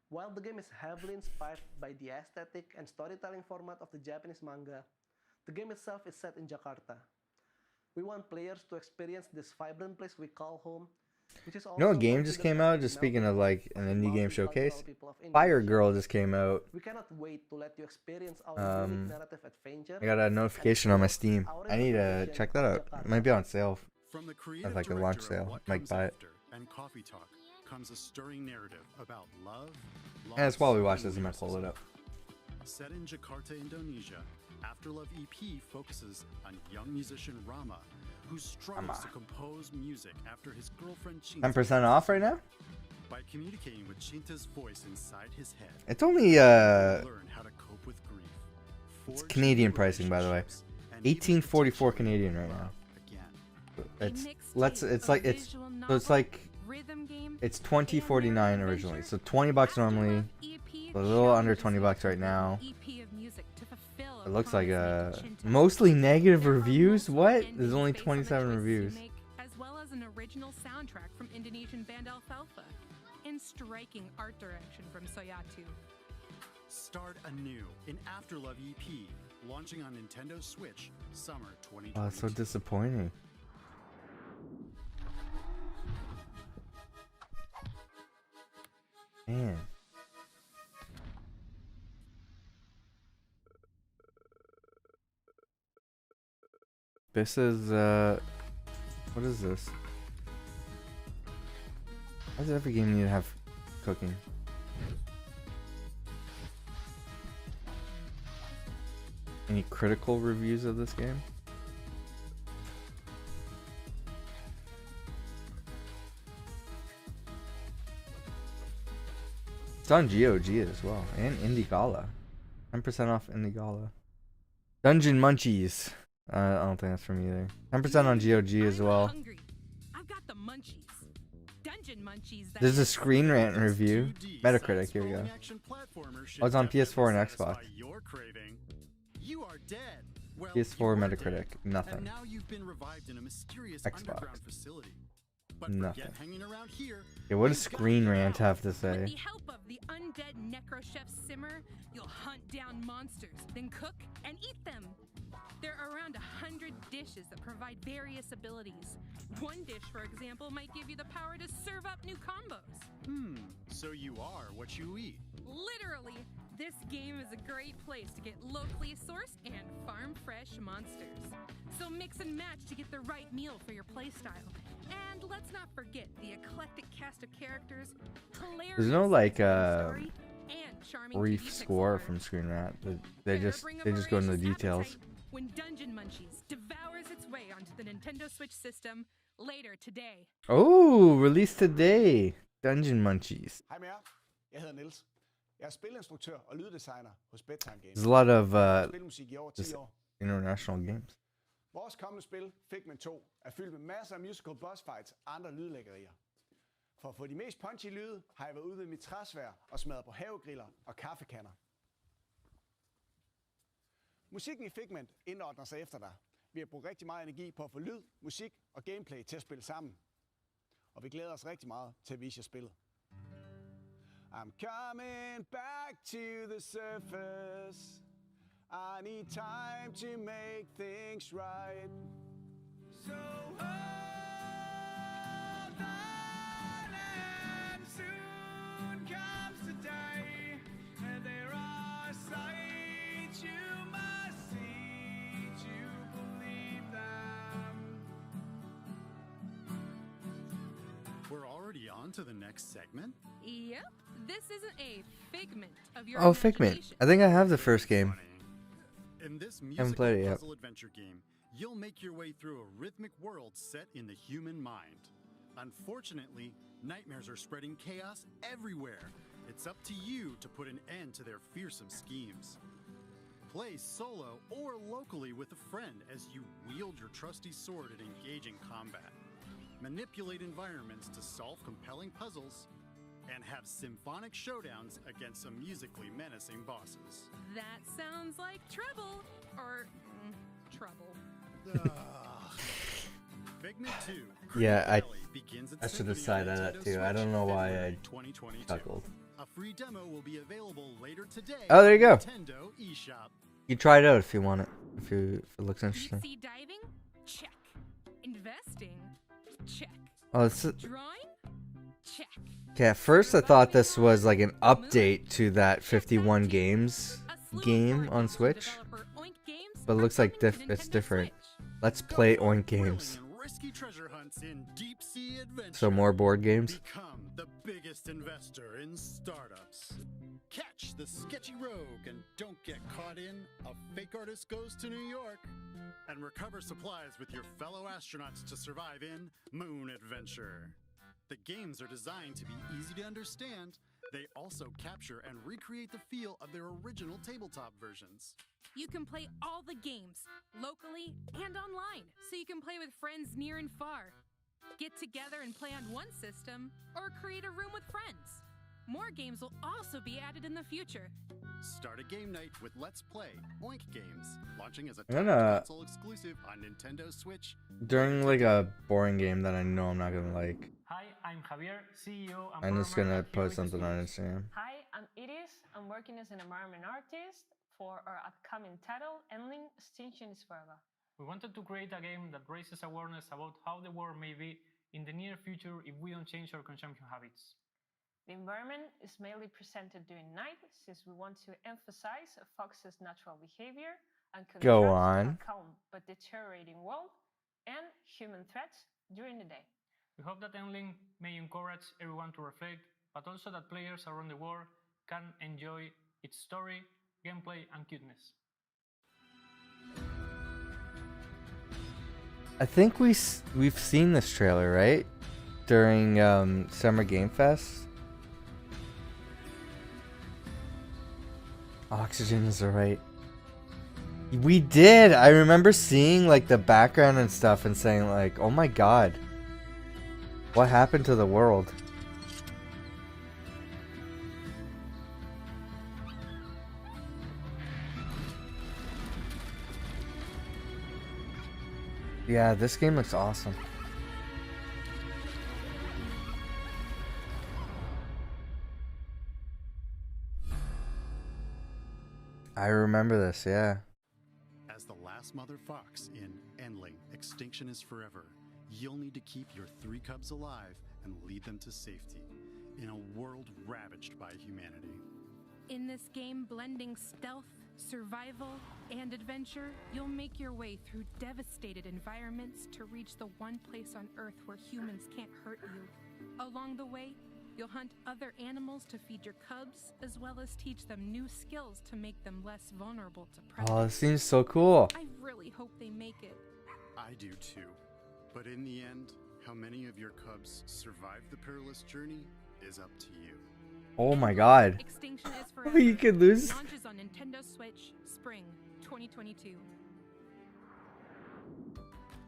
[SPEAKER 13] While the game is heavily inspired by the aesthetic and storytelling format of the Japanese manga, The game itself is set in Jakarta. We want players to experience this vibrant place we call home, which is
[SPEAKER 5] You know
[SPEAKER 13] also
[SPEAKER 5] what game just
[SPEAKER 13] considered
[SPEAKER 5] came
[SPEAKER 13] as
[SPEAKER 5] out?
[SPEAKER 13] the
[SPEAKER 5] Just speaking of
[SPEAKER 13] melting
[SPEAKER 5] like
[SPEAKER 13] pot
[SPEAKER 5] an
[SPEAKER 13] of
[SPEAKER 5] indie game
[SPEAKER 13] multicultural
[SPEAKER 5] showcase.
[SPEAKER 13] people of
[SPEAKER 5] Fire
[SPEAKER 13] Indonesia.
[SPEAKER 5] Girl just came out.
[SPEAKER 13] We cannot wait to let you experience our unique narrative adventure.
[SPEAKER 5] I got a
[SPEAKER 13] and
[SPEAKER 5] notification on my
[SPEAKER 13] explore
[SPEAKER 5] Steam.
[SPEAKER 13] our
[SPEAKER 5] I need to
[SPEAKER 13] interpretation
[SPEAKER 5] check that
[SPEAKER 13] of
[SPEAKER 5] out. It
[SPEAKER 13] Jakarta.
[SPEAKER 5] might be on sale.
[SPEAKER 8] From the
[SPEAKER 5] As
[SPEAKER 8] creative
[SPEAKER 5] like a launch
[SPEAKER 8] director of
[SPEAKER 5] sale.
[SPEAKER 8] What
[SPEAKER 5] Might
[SPEAKER 8] Comes
[SPEAKER 5] buy it.
[SPEAKER 8] After and Coffee Talk comes a stirring narrative about love.
[SPEAKER 5] And it's while we watch
[SPEAKER 8] loss,
[SPEAKER 5] this, I might pull it up.
[SPEAKER 8] Set in Jakarta, Indonesia, After Love EP focuses on young musician Rama, who struggles to compose music after his girlfriend Chinta
[SPEAKER 5] 10% off right now?
[SPEAKER 8] by communicating with Chinta's voice inside his head.
[SPEAKER 5] It's only
[SPEAKER 8] learn how to cope with grief.
[SPEAKER 5] it's
[SPEAKER 8] Forge
[SPEAKER 5] Canadian
[SPEAKER 8] new
[SPEAKER 5] pricing, by the way.
[SPEAKER 8] relationships, and even
[SPEAKER 5] 1844 Canadian right now.
[SPEAKER 8] again.
[SPEAKER 5] It's 20.49 originally. So 20 bucks normally. A little under 20 bucks right now. It looks like mostly negative reviews. What? There's only 27 reviews.
[SPEAKER 7] As well as an original soundtrack from Indonesian band Alfalfa and striking art direction from Soyatu.
[SPEAKER 8] Start anew in Afterlove EP, launching on Nintendo Switch summer 2020.
[SPEAKER 5] Oh, it's so disappointing. Man. This is, what is this? Why does every game need to have cooking? Any critical reviews of this game? It's on GOG as well, and Indigala. 10% off Indigala. Dungeon Munchies. I don't think that's from either. 10% on GOG as well.
[SPEAKER 7] I've got the munchies. Dungeon munchies.
[SPEAKER 5] There's a Screen Rant review. Metacritic, here we go. Oh, it's on PS4 and Xbox.
[SPEAKER 8] You are dead. Well,
[SPEAKER 5] PS4 Metacritic, nothing.
[SPEAKER 8] And now you've been revived in a mysterious
[SPEAKER 5] Xbox.
[SPEAKER 8] underground facility. But
[SPEAKER 5] Nothing.
[SPEAKER 8] forget hanging around here.
[SPEAKER 5] Yeah, what does Screen Rant have to
[SPEAKER 7] With
[SPEAKER 5] say?
[SPEAKER 7] the help of the undead necro chef Simmer, you'll hunt down monsters, then cook and eat them. There are around 100 dishes that provide various abilities. One dish, for example, might give you the power to serve up new combos.
[SPEAKER 8] So you are what you eat.
[SPEAKER 7] Literally, this game is a great place to get locally sourced and farm-fresh monsters. So mix and match to get the right meal for your playstyle. And let's not forget the eclectic cast of characters, hilarious
[SPEAKER 5] There's no like
[SPEAKER 7] story, and charming
[SPEAKER 5] brief
[SPEAKER 7] TV
[SPEAKER 5] score from Screen Rant. They just go into the details.
[SPEAKER 7] when Dungeon Munchies devours its way onto the Nintendo Switch system later today.
[SPEAKER 5] Oh, released today. Dungeon Munchies.
[SPEAKER 14] Hej med jer. Jeg hedder Niels. Jeg er spilinstruktør og lyddesigner hos Bedtime Games.
[SPEAKER 5] There's a lot of
[SPEAKER 14] Spilmusik i over 10
[SPEAKER 5] just
[SPEAKER 14] år.
[SPEAKER 5] international games.
[SPEAKER 14] Vores kommende spil, Figment 2, er fyldt med masser af musical boss fights og andre lydlæggerier. For at få de mest punchy lyde, har jeg været ude ved mit træsvær og smadret på havegriller og kaffekanner. Musikken i Figment indordner sig efter dig. Vi har brugt rigtig meget energi på at få lyd, musik og gameplay til at spille sammen. Og vi glæder os rigtig meget til at vise jer spillet. I'm coming back to the surface. I need time to make things right. So hold on and soon comes the day. And there are sights you must see to believe them.
[SPEAKER 8] We're already on to the next segment?
[SPEAKER 7] Yep, this isn't a figment of your
[SPEAKER 5] Oh, Figment. I think I have the first game.
[SPEAKER 8] In this
[SPEAKER 5] Haven't played it
[SPEAKER 8] musical
[SPEAKER 5] yet.
[SPEAKER 8] puzzle adventure game, you'll make your way through a rhythmic world set in the human mind. Unfortunately, nightmares are spreading chaos everywhere. It's up to you to put an end to their fearsome schemes. Play solo or locally with a friend as you wield your trusty sword in engaging combat. Manipulate environments to solve compelling puzzles, and have symphonic showdowns against some musically menacing bosses.
[SPEAKER 7] That sounds like trouble. Or trouble.
[SPEAKER 8] Figment 2.
[SPEAKER 5] Yeah,
[SPEAKER 8] begins its
[SPEAKER 5] I should have
[SPEAKER 8] symphony on
[SPEAKER 5] cited that
[SPEAKER 8] Nintendo
[SPEAKER 5] too. I
[SPEAKER 8] Switch
[SPEAKER 5] don't know why
[SPEAKER 8] February
[SPEAKER 5] I
[SPEAKER 8] 2022.
[SPEAKER 5] chuckled.
[SPEAKER 8] A free demo will be available later today.
[SPEAKER 5] Oh, there you go.
[SPEAKER 8] on Nintendo eShop.
[SPEAKER 5] You try it out if you want it. If it looks interesting.
[SPEAKER 7] Deep sea diving? Check. Investing? Check.
[SPEAKER 5] Oh, it's
[SPEAKER 7] Drawing? Check.
[SPEAKER 5] okay. At first, I thought this was like an update to that 51 games game on Switch, but it looks like it's different. Let's play Oink Games.
[SPEAKER 8] Risky treasure hunts in deep sea adventure.
[SPEAKER 5] So more board games.
[SPEAKER 8] Become the biggest investor in startups. Catch the sketchy rogue and don't get caught in A Fake Artist Goes to New York. And recover supplies with your fellow astronauts to survive in Moon Adventure. The games are designed to be easy to understand. They also capture and recreate the feel of their original tabletop versions.
[SPEAKER 7] You can play all the games, locally and online, so you can play with friends near and far. Get together and play on one system, or create a room with friends. More games will also be added in the future.
[SPEAKER 8] Start a game night with Let's Play Oink Games, launching as a
[SPEAKER 5] I'm gonna-
[SPEAKER 8] console exclusive on Nintendo Switch.
[SPEAKER 5] During like a boring game that I know I'm not gonna like,
[SPEAKER 15] Hi, I'm Javier, CEO and
[SPEAKER 5] I'm just
[SPEAKER 15] programmer
[SPEAKER 5] gonna
[SPEAKER 15] at
[SPEAKER 5] post
[SPEAKER 15] Heroic
[SPEAKER 5] something on
[SPEAKER 15] Studios.
[SPEAKER 5] Instagram.
[SPEAKER 16] Hi, I'm Iris. I'm working as an environment artist for our upcoming title, Endling Extinction is Forever.
[SPEAKER 15] We wanted to create a game that raises awareness about how the world may be in the near future if we don't change our consumption habits.
[SPEAKER 16] The environment is mainly presented during night, since we want to emphasize a fox's natural behavior and
[SPEAKER 5] Go
[SPEAKER 16] contrast
[SPEAKER 5] on.
[SPEAKER 16] a calm but deteriorating world and human threats during the day.
[SPEAKER 15] We hope that Endling may encourage everyone to reflect, but also that players around the world can enjoy its story, gameplay, and cuteness.
[SPEAKER 5] I think we've seen this trailer, right? During Summer Game Fest. Oxygen is alright. We did. I remember seeing like the background and stuff and saying like, "Oh my god. What happened to the world?" Yeah, this game looks awesome. I remember this, yeah.
[SPEAKER 8] As the last mother fox in Endling Extinction is Forever, you'll need to keep your 3 cubs alive and lead them to safety in a world ravaged by humanity.
[SPEAKER 7] In this game, blending stealth, survival, and adventure, you'll make your way through devastated environments to reach the one place on Earth where humans can't hurt you. Along the way, you'll hunt other animals to feed your cubs, as well as teach them new skills to make them less vulnerable to predators.
[SPEAKER 5] Oh, this seems so cool.
[SPEAKER 7] I really hope they make it.
[SPEAKER 8] I do too. But in the end, how many of your cubs survive the perilous journey is up to you.
[SPEAKER 5] Oh my god.
[SPEAKER 7] Extinction is Forever.
[SPEAKER 5] You could lose.
[SPEAKER 7] Launches on Nintendo Switch, spring 2022.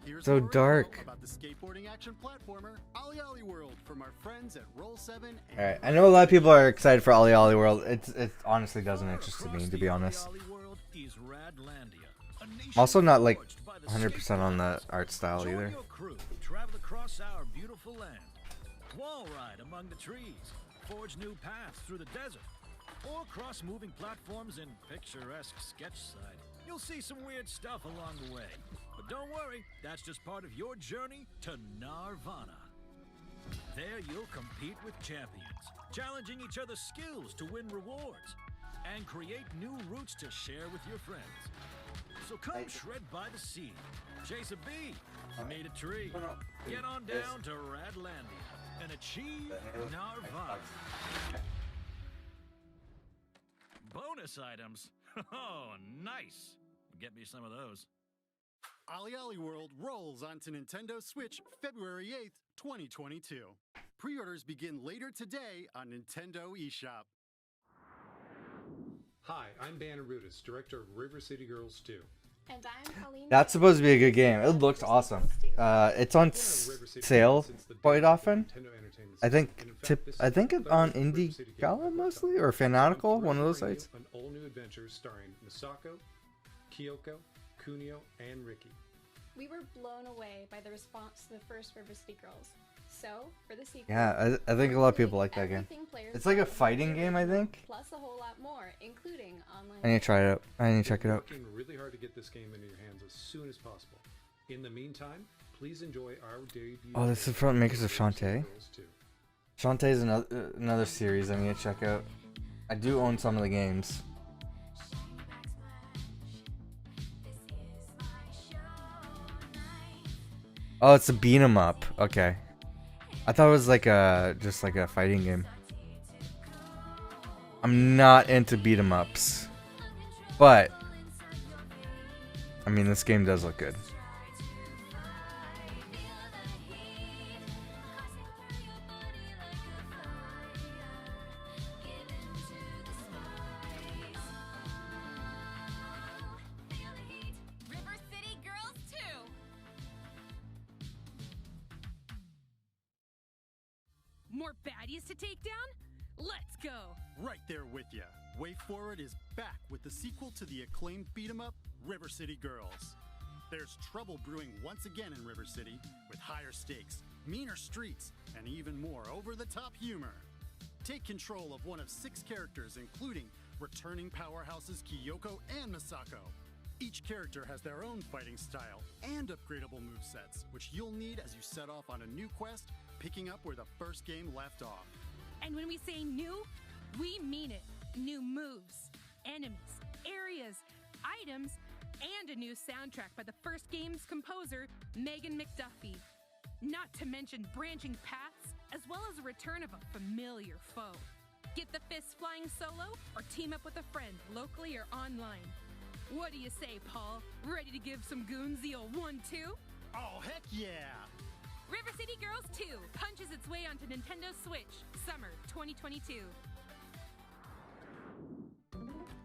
[SPEAKER 8] Here's
[SPEAKER 5] So
[SPEAKER 8] more
[SPEAKER 5] dark.
[SPEAKER 8] info about the skateboarding action platformer Ollie Ollie World from our friends at Roll7.
[SPEAKER 5] Alright, I know a lot of people are excited for Ollie Ollie World. It honestly doesn't interest me, to be honest. I'm also not like 100% on the art style either.
[SPEAKER 17] Join your crew, travel across our beautiful land, wall ride among the trees, forge new paths through the desert, or cross moving platforms in picturesque sketchside. You'll see some weird stuff along the way, but don't worry, that's just part of your journey to Nirvana. There you'll compete with champions, challenging each other's skills to win rewards, and create new routes to share with your friends. So come shred by the sea, chase a bee, meet a tree, get on down to Radlandia, and achieve Nirvana. Bonus items? Oh, nice. Get me some of those.
[SPEAKER 8] Ollie Ollie World rolls onto Nintendo Switch February 8th, 2022. Pre-orders begin later today on Nintendo eShop.
[SPEAKER 18] Hi, I'm Banner Rudis, director of River City Girls 2.
[SPEAKER 19] And I'm Colleen.
[SPEAKER 5] That's supposed to be a good game. It looks awesome. It's on sale quite often. I think it's on Indie Gala mostly, or Fanatical, one of those sites.
[SPEAKER 18] An all-new adventure starring Misako, Kyoko, Kunio, and Ricky.
[SPEAKER 19] We were blown away by the response to the first River City Girls. So, for the sequel,
[SPEAKER 5] Yeah, I think a lot of people like that game.
[SPEAKER 19] everything players
[SPEAKER 5] It's like a
[SPEAKER 19] love from
[SPEAKER 5] fighting
[SPEAKER 19] the
[SPEAKER 5] game, I
[SPEAKER 19] original,
[SPEAKER 5] think.
[SPEAKER 19] plus a whole lot more, including online.
[SPEAKER 5] I need to try it out. I need to check it
[SPEAKER 18] We're
[SPEAKER 5] out.
[SPEAKER 18] working really hard to get this game into your hands as soon as possible. In the meantime, please enjoy our debut.
[SPEAKER 5] Oh, this is from makers of Shantae.
[SPEAKER 18] Girls 2.
[SPEAKER 5] Shantae is another series I need to check out. I do own some of the games. Oh, it's a beat 'em up. Okay. I thought it was like just like a fighting game. I'm not into beat 'em ups. But I mean, this game does look good.
[SPEAKER 7] River City Girls 2. More baddies to take down? Let's go.
[SPEAKER 8] Right there with ya. Way Forward is back with the sequel to the acclaimed beat-em up, River City Girls. There's trouble brewing once again in River City, with higher stakes, meaner streets, and even more over-the-top humor. Take control of one of 6 characters, including returning powerhouses Kyoko and Misako. Each character has their own fighting style and upgradable movesets, which you'll need as you set off on a new quest, picking up where the first game left off.
[SPEAKER 7] And when we say new, we mean it. New moves, enemies, areas, items, and a new soundtrack by the first game's composer, Megan McDuffie. Not to mention branching paths, as well as a return of a familiar foe. Get the fists flying solo, or team up with a friend, locally or online. What do you say, Paul? Ready to give some goons the old 1-2?
[SPEAKER 8] Oh, heck yeah!
[SPEAKER 7] River City Girls 2 punches its way onto Nintendo Switch, summer 2022.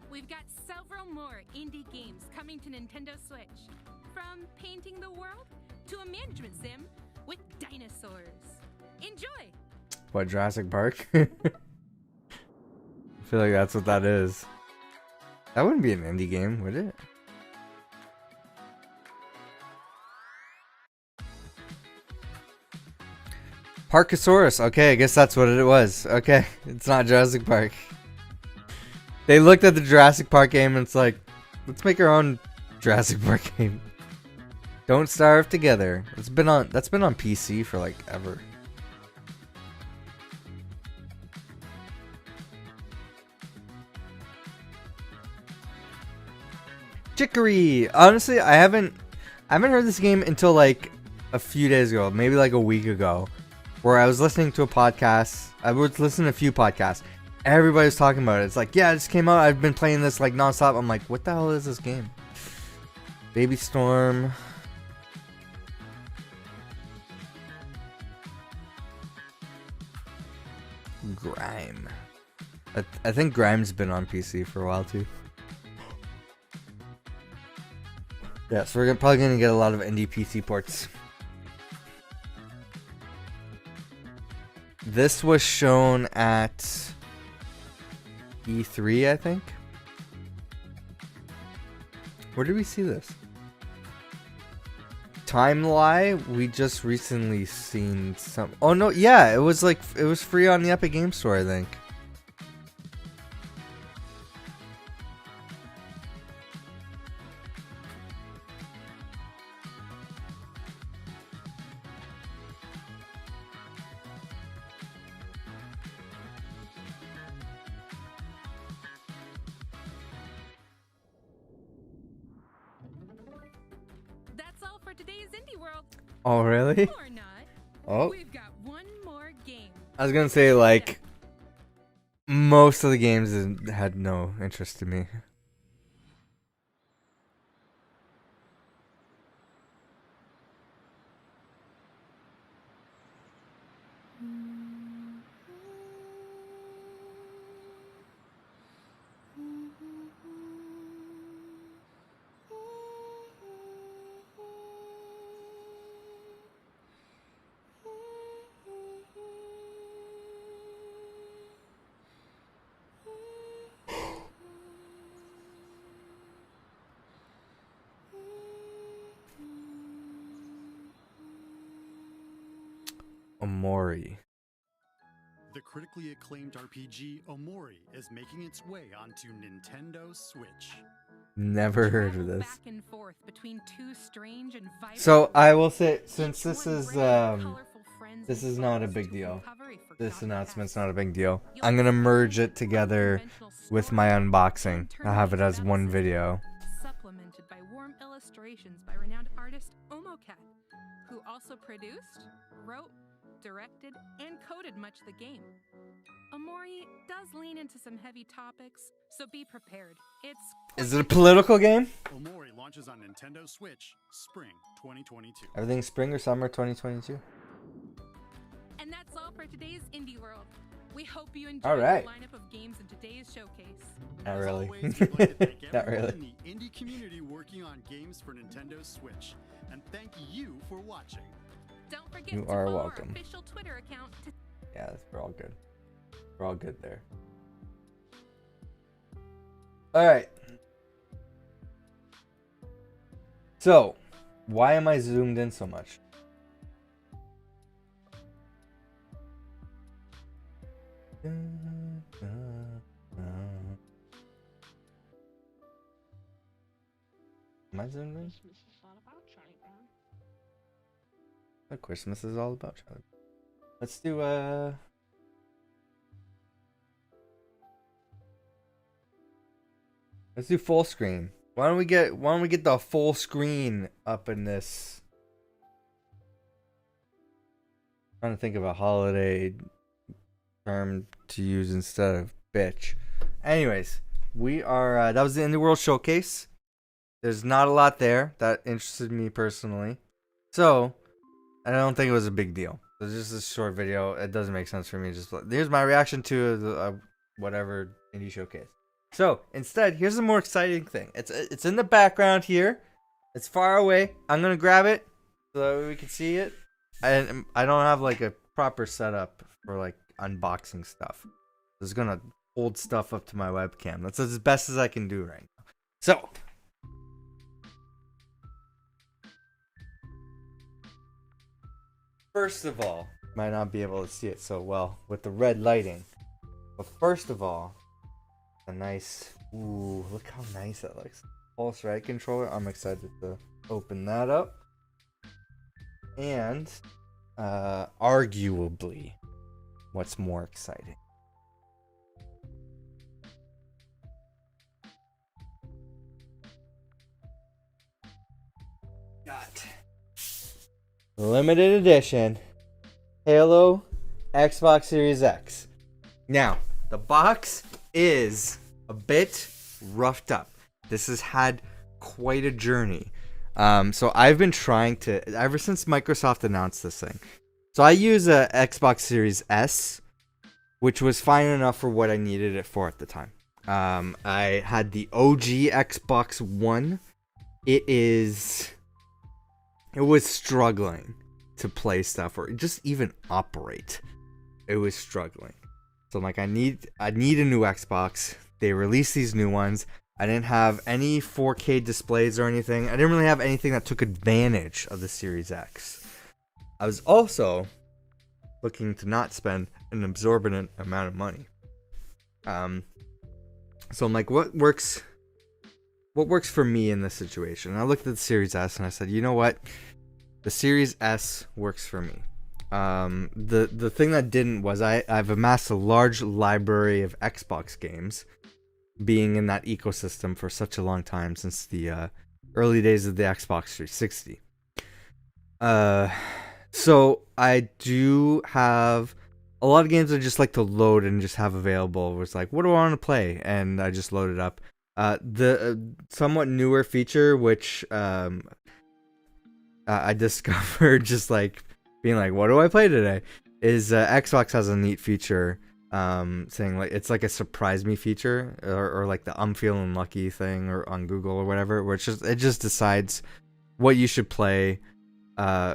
[SPEAKER 7] We've got several more indie games coming to Nintendo Switch. From painting the world to a management sim with dinosaurs. Enjoy!
[SPEAKER 5] What, Jurassic Park? I feel like that's what that is. That wouldn't be an indie game, would it? Parkosaurus. Okay, I guess that's what it was. Okay, it's not Jurassic Park. They looked at the Jurassic Park game and it's like, let's make our own Jurassic Park game. Don't Starve Together. That's been on PC for like ever. Chicory. Honestly, I haven't heard this game until like a few days ago, maybe like a week ago, where I was listening to a podcast. I was listening to a few podcasts. Everybody was talking about it. It's like, yeah, it just came out. I've been playing this like nonstop. I'm like, what the hell is this game? Baby Storm. Grime. I think Grime's been on PC for a while too. Yeah, so we're probably going to get a lot of indie PC ports. This was shown at E3, I think. Where did we see this? Timeline? We just recently seen some... Oh no, yeah, it was free on the Epic Game Store, I think.
[SPEAKER 7] That's all for today's Indie World.
[SPEAKER 5] Oh, really?
[SPEAKER 7] Or not.
[SPEAKER 5] Oh.
[SPEAKER 7] We've got one more game.
[SPEAKER 5] I was gonna say, like, most of the games had no interest to me.
[SPEAKER 7] Thank you.
[SPEAKER 5] Omori.
[SPEAKER 8] The critically acclaimed RPG Omori is making its way onto Nintendo Switch.
[SPEAKER 5] Never heard of this.
[SPEAKER 7] Back and forth between two strange and vibrant
[SPEAKER 5] So I will
[SPEAKER 7] worlds,
[SPEAKER 5] say, since
[SPEAKER 7] each
[SPEAKER 5] this
[SPEAKER 7] one
[SPEAKER 5] is
[SPEAKER 7] bringing colorful friends
[SPEAKER 5] this
[SPEAKER 7] and
[SPEAKER 5] is not a
[SPEAKER 7] foes
[SPEAKER 5] big
[SPEAKER 7] to
[SPEAKER 5] deal.
[SPEAKER 7] uncover a
[SPEAKER 5] This
[SPEAKER 7] forgotten
[SPEAKER 5] announcement's
[SPEAKER 7] past.
[SPEAKER 5] not a big deal. I'm gonna merge it together with my unboxing. I'll have it as one video.
[SPEAKER 7] Supplemented by warm illustrations by renowned artist Omocat, who also produced, wrote, directed, and coded much of the game. Omori does lean into some heavy topics, so be prepared.
[SPEAKER 5] Is it a political game?
[SPEAKER 8] Omori launches on Nintendo Switch spring 2022.
[SPEAKER 5] Everything spring or summer 2022?
[SPEAKER 7] And that's all for today's Indie World. We hope you enjoyed
[SPEAKER 5] All right.
[SPEAKER 7] the lineup of games in today's showcase.
[SPEAKER 5] Not really.
[SPEAKER 8] Always, we'd like to thank
[SPEAKER 5] Not
[SPEAKER 8] everyone
[SPEAKER 5] really.
[SPEAKER 8] in the indie community working on games for Nintendo Switch. And thank you for watching.
[SPEAKER 7] Don't forget
[SPEAKER 5] You
[SPEAKER 7] to
[SPEAKER 5] are
[SPEAKER 7] follow
[SPEAKER 5] welcome.
[SPEAKER 7] our official Twitter account to
[SPEAKER 5] Yeah, we're all good. We're all good there. Alright. So, why am I zoomed in so much? Am I zoomed in? What Christmas is all about, Charlie. Let's do let's do full screen. Why don't we get the full screen up in this? Trying to think of a holiday term to use instead of bitch. Anyways, we are that was the Indie World Showcase. There's not a lot there that interested me personally. So, I don't think it was a big deal. It's just a short video. It doesn't make sense for me. Just here's my reaction to the whatever indie showcase. So instead, here's a more exciting thing. It's in the background here. It's far away. I'm gonna grab it so that we can see it. And I don't have like a proper setup for like unboxing stuff. I'm just gonna hold stuff up to my webcam. That's as best as I can do right now. So. First of all, might not be able to see it so well with the red lighting. But first of all, a nice, ooh, look how nice that looks. Pulse Ride controller. I'm excited to open that up. And, arguably, what's more exciting? Got limited edition Halo Xbox Series X. Now, the box is a bit roughed up. This has had quite a journey. So I've been trying to, ever since Microsoft announced this thing. So I use a Xbox Series S, which was fine enough for what I needed it for at the time. I had the OG Xbox One. It was struggling to play stuff or just even operate. It was struggling. So I'm like, I need a new Xbox. They released these new ones. I didn't have any 4K displays or anything. I didn't really have anything that took advantage of the Series X. I was also looking to not spend an exorbitant amount of money. So I'm like, what works for me in this situation? And I looked at the Series S and I said, you know what? The Series S works for me. The thing that didn't was I've amassed a large library of Xbox games, being in that ecosystem for such a long time since the early days of the Xbox 360. So I do have a lot of games I just like to load and just have available. It was like, what do I want to play? And I just load it up. The somewhat newer feature, which I discovered just like being like, what do I play today? Is Xbox has a neat feature saying like it's like a surprise me feature or like the I'm feeling lucky thing or on Google or whatever, where it just decides what you should play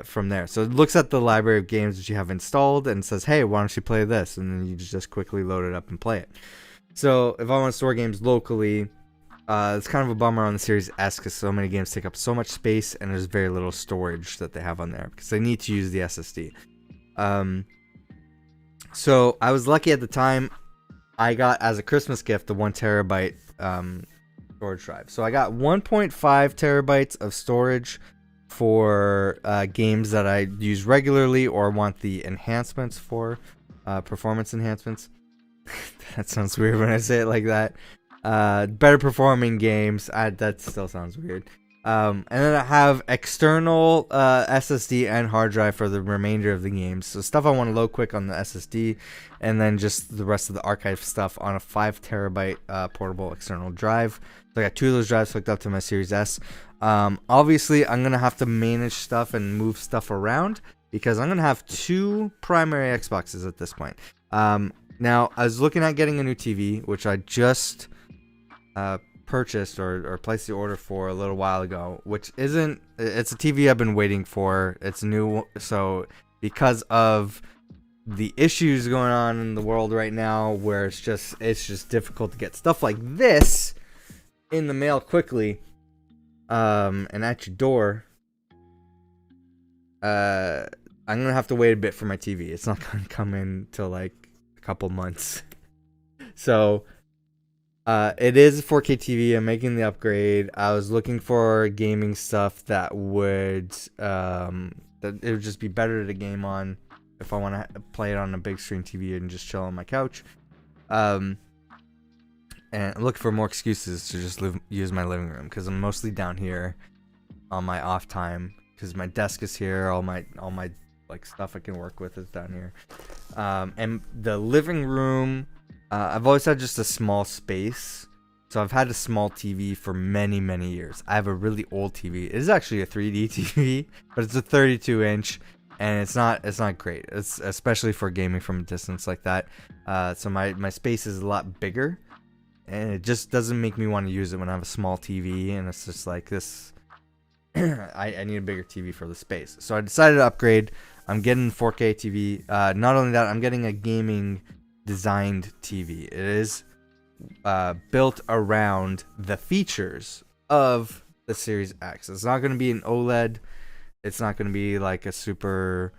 [SPEAKER 5] from there. So it looks at the library of games that you have installed and says, hey, why don't you play this? And then you just quickly load it up and play it. So if I want to store games locally, it's kind of a bummer on the Series S because so many games take up so much space and there's very little storage that they have on there because they need to use the SSD. So I was lucky at the time. I got as a Christmas gift the 1 terabyte storage drive. So I got 1.5 terabytes of storage for games that I use regularly or want the enhancements for, performance enhancements. That sounds weird when I say it like that. Better performing games. That still sounds weird. And then I have external SSD and hard drive for the remainder of the games. So stuff I want to load quick on the SSD, and then just the rest of the archive stuff on a 5 terabyte portable external drive. So I got 2 of those drives hooked up to my Series S. Obviously, I'm going to have to manage stuff and move stuff around because I'm going to have 2 primary Xboxes at this point. Now, I was looking at getting a new TV, which I just purchased or placed the order for a little while ago, which isn't, it's a TV I've been waiting for. It's new, so because of the issues going on in the world right now, where it's just difficult to get stuff like this in the mail quickly, and at your door, I'm gonna have to wait a bit for my TV. It's not gonna come in till like a couple months. So it is a 4K TV. I'm making the upgrade. I was looking for gaming stuff that would that it would just be better to game on if I want to play it on a big screen TV and just chill on my couch. And I'm looking for more excuses to just use my living room because I'm mostly down here on my off time because my desk is here. All my like stuff I can work with is down here. And the living room, I've always had just a small space. So I've had a small TV for many, many years. I have a really old TV. It is actually a 3D TV, but it's a 32-inch, and it's not great. It's especially for gaming from a distance like that. So my space is a lot bigger, and it just doesn't make me want to use it when I have a small TV, and it's just like this. I need a bigger TV for the space. So I decided to upgrade. I'm getting 4K TV. Not only that, I'm getting a gaming designed TV. It is built around the features of the Series X. It's not going to be an OLED. It's not going to be like a super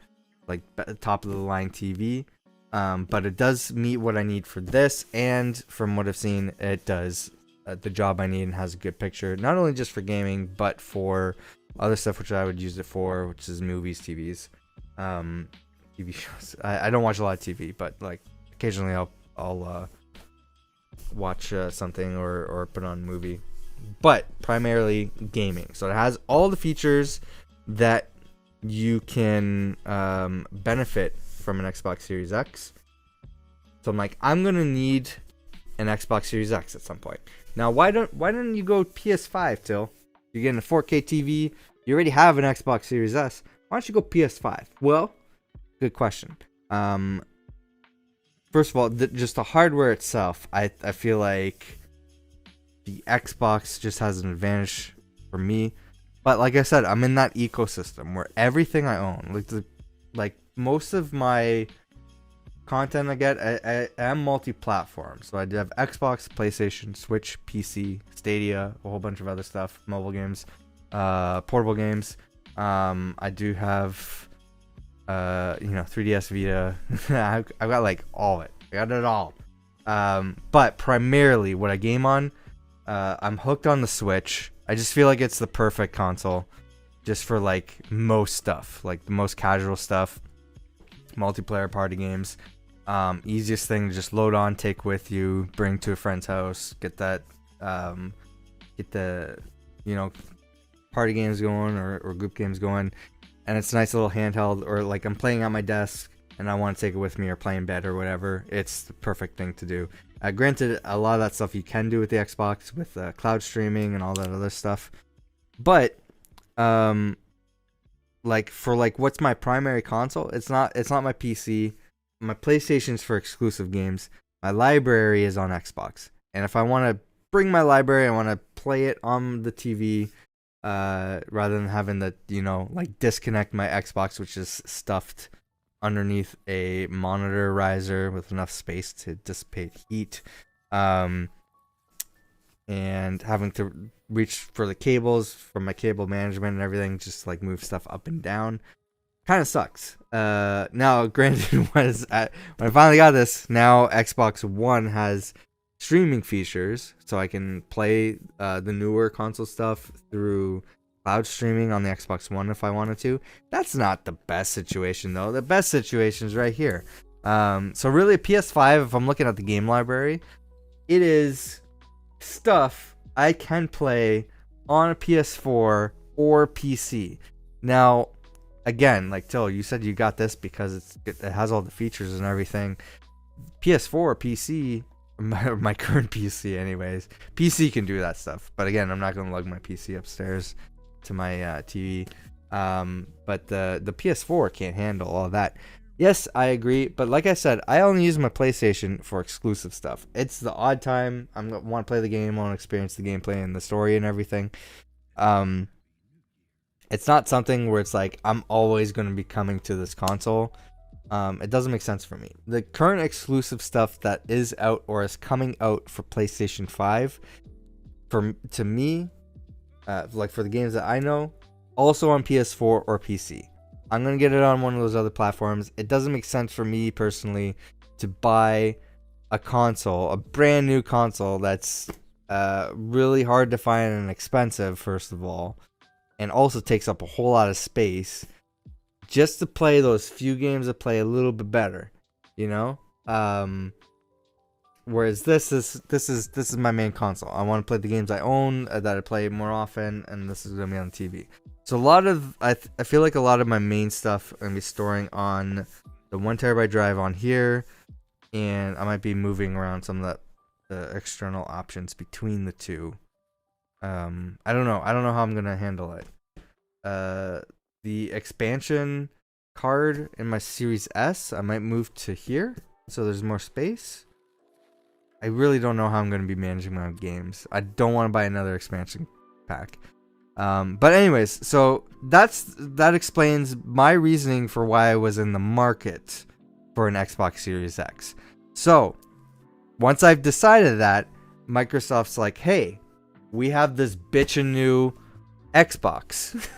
[SPEAKER 5] like top of the line TV. But it does meet what I need for this, and from what I've seen, it does the job I need and has a good picture, not only just for gaming, but for other stuff which I would use it for, which is movies, TVs, TV shows. I don't watch a lot of TV, but like occasionally I'll watch something or put on a movie, but primarily gaming. So it has all the features that you can benefit from an Xbox Series X. So I'm like, I'm gonna need an Xbox Series X at some point. Now, why don't you go PS5 till you're getting a 4K TV? You already have an Xbox Series S. Why don't you go PS5? Well, good question. First of all, just the hardware itself, I feel like the Xbox just has an advantage for me. But like I said, I'm in that ecosystem where everything I own, like most of my content I get, I am multi-platform. So I do have Xbox, PlayStation, Switch, PC, Stadia, a whole bunch of other stuff, mobile games, portable games. I do have 3DS Vita. I've got like all of it. I got it all. But primarily what I game on, I'm hooked on the Switch. I just feel like it's the perfect console just for like most stuff, like the most casual stuff, multiplayer party games. Easiest thing to just load on, take with you, bring to a friend's house, get the party games going or group games going. And it's a nice little handheld, or like I'm playing on my desk and I want to take it with me or play in bed or whatever. It's the perfect thing to do. Granted, a lot of that stuff you can do with the Xbox with cloud streaming and all that other stuff. But like for like what's my primary console? It's not my PC. My PlayStation's for exclusive games. My library is on Xbox. And if I want to bring my library, I want to play it on the TV. Rather than having to, like disconnect my Xbox, which is stuffed underneath a monitor riser with enough space to dissipate heat, and having to reach for the cables for my cable management and everything, just like move stuff up and down. kind of sucks. Now, granted, when I finally got this, now Xbox One has streaming features, so I can play the newer console stuff through cloud streaming on the Xbox One if I wanted to. That's not the best situation, though. The best situation is right here. So really, a PS5, if I'm looking at the game library, it is stuff I can play on a PS4 or PC. Now, again, like Till, you said you got this because it has all the features and everything. PS4 or PC, my current PC anyways, PC can do that stuff. But again, I'm not going to lug my PC upstairs to my TV. But the PS4 can't handle all that. Yes, I agree, but like I said, I only use my PlayStation for exclusive stuff. It's the odd time I want to play the game, I want to experience the gameplay and the story and everything. It's not something where it's like I'm always going to be coming to this console. It doesn't make sense for me. The current exclusive stuff that is out or is coming out for PlayStation 5, to me, like for the games that I know, also on PS4 or PC. I'm going to get it on one of those other platforms. It doesn't make sense for me personally to buy a console, a brand new console that's really hard to find and expensive, first of all, and also takes up a whole lot of space just to play those few games that play a little bit better, you know? Whereas this is my main console. I want to play the games I own that I play more often, and this is going to be on TV. So I feel like a lot of my main stuff I'm going to be storing on the 1 terabyte drive on here, and I might be moving around some of the external options between the two. I don't know how I'm going to handle it. The expansion card in my Series S, I might move to here so there's more space. I really don't know how I'm going to be managing my games. I don't want to buy another expansion pack. But anyways, so that explains my reasoning for why I was in the market for an Xbox Series X. So, once I've decided that, Microsoft's like, hey, we have this bitchin' new Xbox.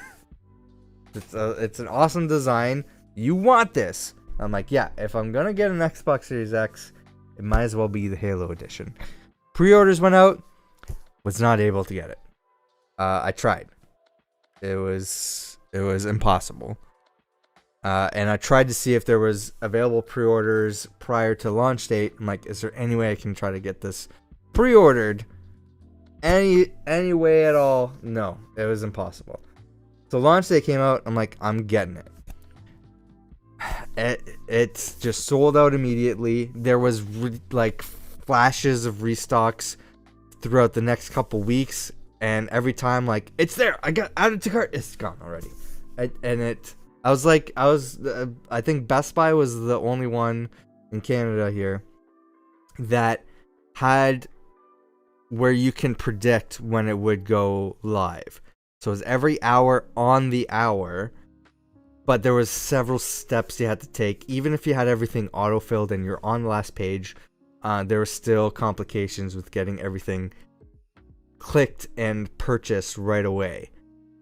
[SPEAKER 5] It's an awesome design. You want this? I'm like, yeah, if I'm going to get an Xbox Series X, it might as well be the Halo edition. Pre-orders went out. Was not able to get it. I tried. It was impossible. And I tried to see if there was available pre-orders prior to launch date. I'm like, is there any way I can try to get this pre-ordered? Any way at all? No, it was impossible. So launch day came out. I'm like, I'm getting it. It's just sold out immediately. There was like flashes of restocks throughout the next couple weeks, and every time like it's there, I got added to cart, it's gone already. I think Best Buy was the only one in Canada here that had where you can predict when it would go live. So it was every hour on the hour. But there was several steps you had to take. Even if you had everything auto-filled and you're on the last page, there were still complications with getting everything clicked and purchased right away.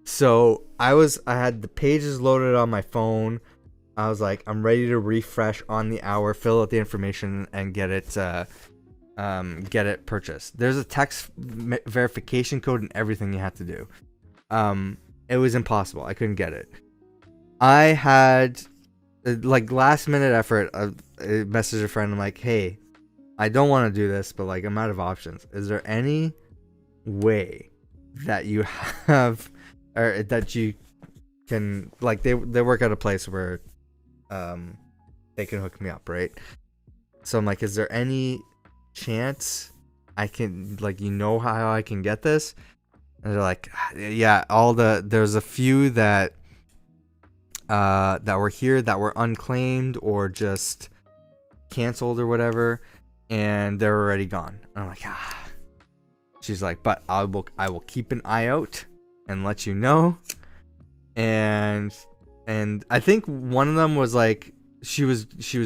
[SPEAKER 5] So I had the pages loaded on my phone. I was like, I'm ready to refresh on the hour, fill out the information, and get it purchased. There's a text verification code and everything you had to do. It was impossible. I couldn't get it. I had, like, last minute effort. I messaged a friend. I'm like, hey, I don't want to do this, but, like, I'm out of options. Is there any way that you have, or that you can, like, they work at a place where they can hook me up, right? So I'm like, is there any chance I can, like, how I can get this? And they're like, yeah, there's a few that were here that were unclaimed or just canceled or whatever, and they're already gone. And I'm like, She's like, but I will keep an eye out and let you know. And I think one of them was like, she was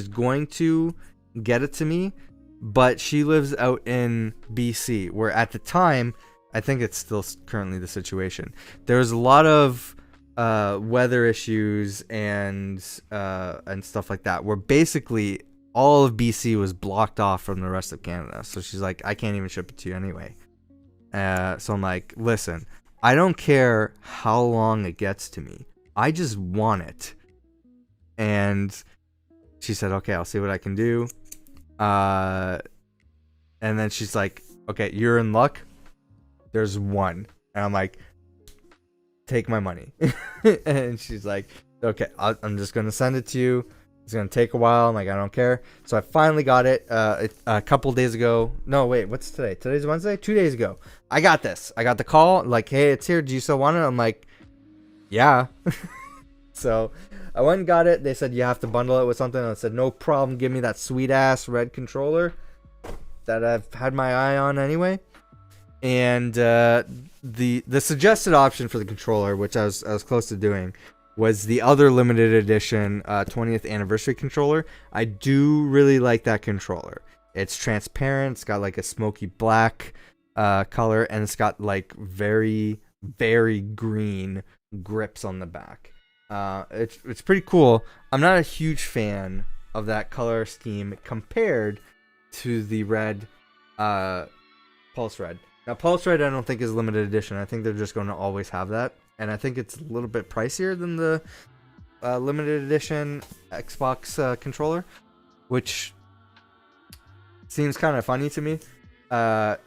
[SPEAKER 5] going to get it to me, but she lives out in BC, where at the time, I think it's still currently the situation. There's a lot of weather issues and stuff like that, where basically all of BC was blocked off from the rest of Canada. So she's like, I can't even ship it to you anyway. So I'm like, listen, I don't care how long it gets to me. I just want it. And she said, okay, I'll see what I can do. And then she's like, okay, you're in luck. There's one. And I'm like, take my money. And she's like, okay, I'm just going to send it to you. It's going to take a while. I'm like, I don't care. So I finally got it a couple days ago. No, wait, what's today? Today's Wednesday? 2 days ago. I got this. I got the call. Like, hey, it's here. Do you still want it? I'm like, yeah. So I went and got it. They said you have to bundle it with something. I said, no problem. Give me that sweet ass red controller that I've had my eye on anyway. And the suggested option for the controller, which I was close to doing, was the other limited edition 20th anniversary controller. I do really like that controller. It's transparent. It's got like a smoky black color, and it's got like very, very green grips on the back. It's pretty cool. I'm not a huge fan of that color scheme compared to the red Pulse Red. Now, Pulse Red I don't think is limited edition. I think they're just going to always have that. And I think it's a little bit pricier than the limited edition Xbox controller, which seems kind of funny to me. And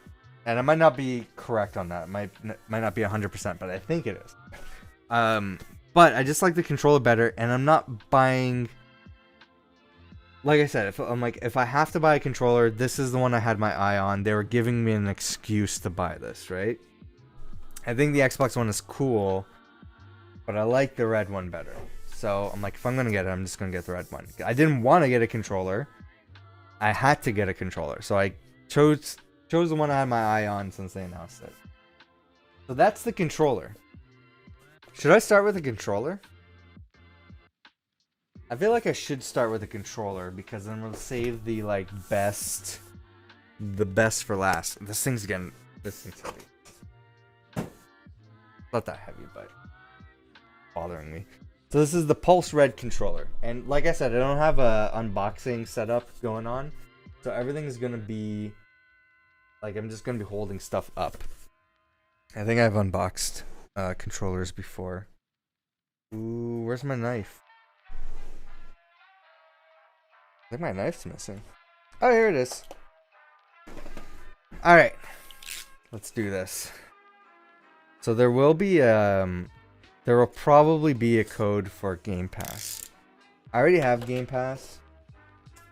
[SPEAKER 5] I might not be correct on that. It might not be 100%, but I think it is. But I just like the controller better, and I'm not buying... Like I said, if I have to buy a controller, this is the one I had my eye on. They were giving me an excuse to buy this, right? I think the Xbox one is cool, but I like the red one better. So I'm like, if I'm going to get it, I'm just going to get the red one. I didn't want to get a controller. I had to get a controller. So I chose the one I had my eye on since they announced it. So that's the controller. Should I start with the controller? I feel like I should start with a controller because then we'll save the best for last. This thing's heavy. Not that heavy, but bothering me. So this is the Pulse Red controller, and like I said, I don't have a unboxing setup going on, so everything's gonna be like I'm just gonna be holding stuff up. I think I've unboxed controllers before. Ooh, where's my knife? I think my knife's missing. Oh, here it is. Alright. Let's do this. So there will probably be a code for Game Pass. I already have Game Pass.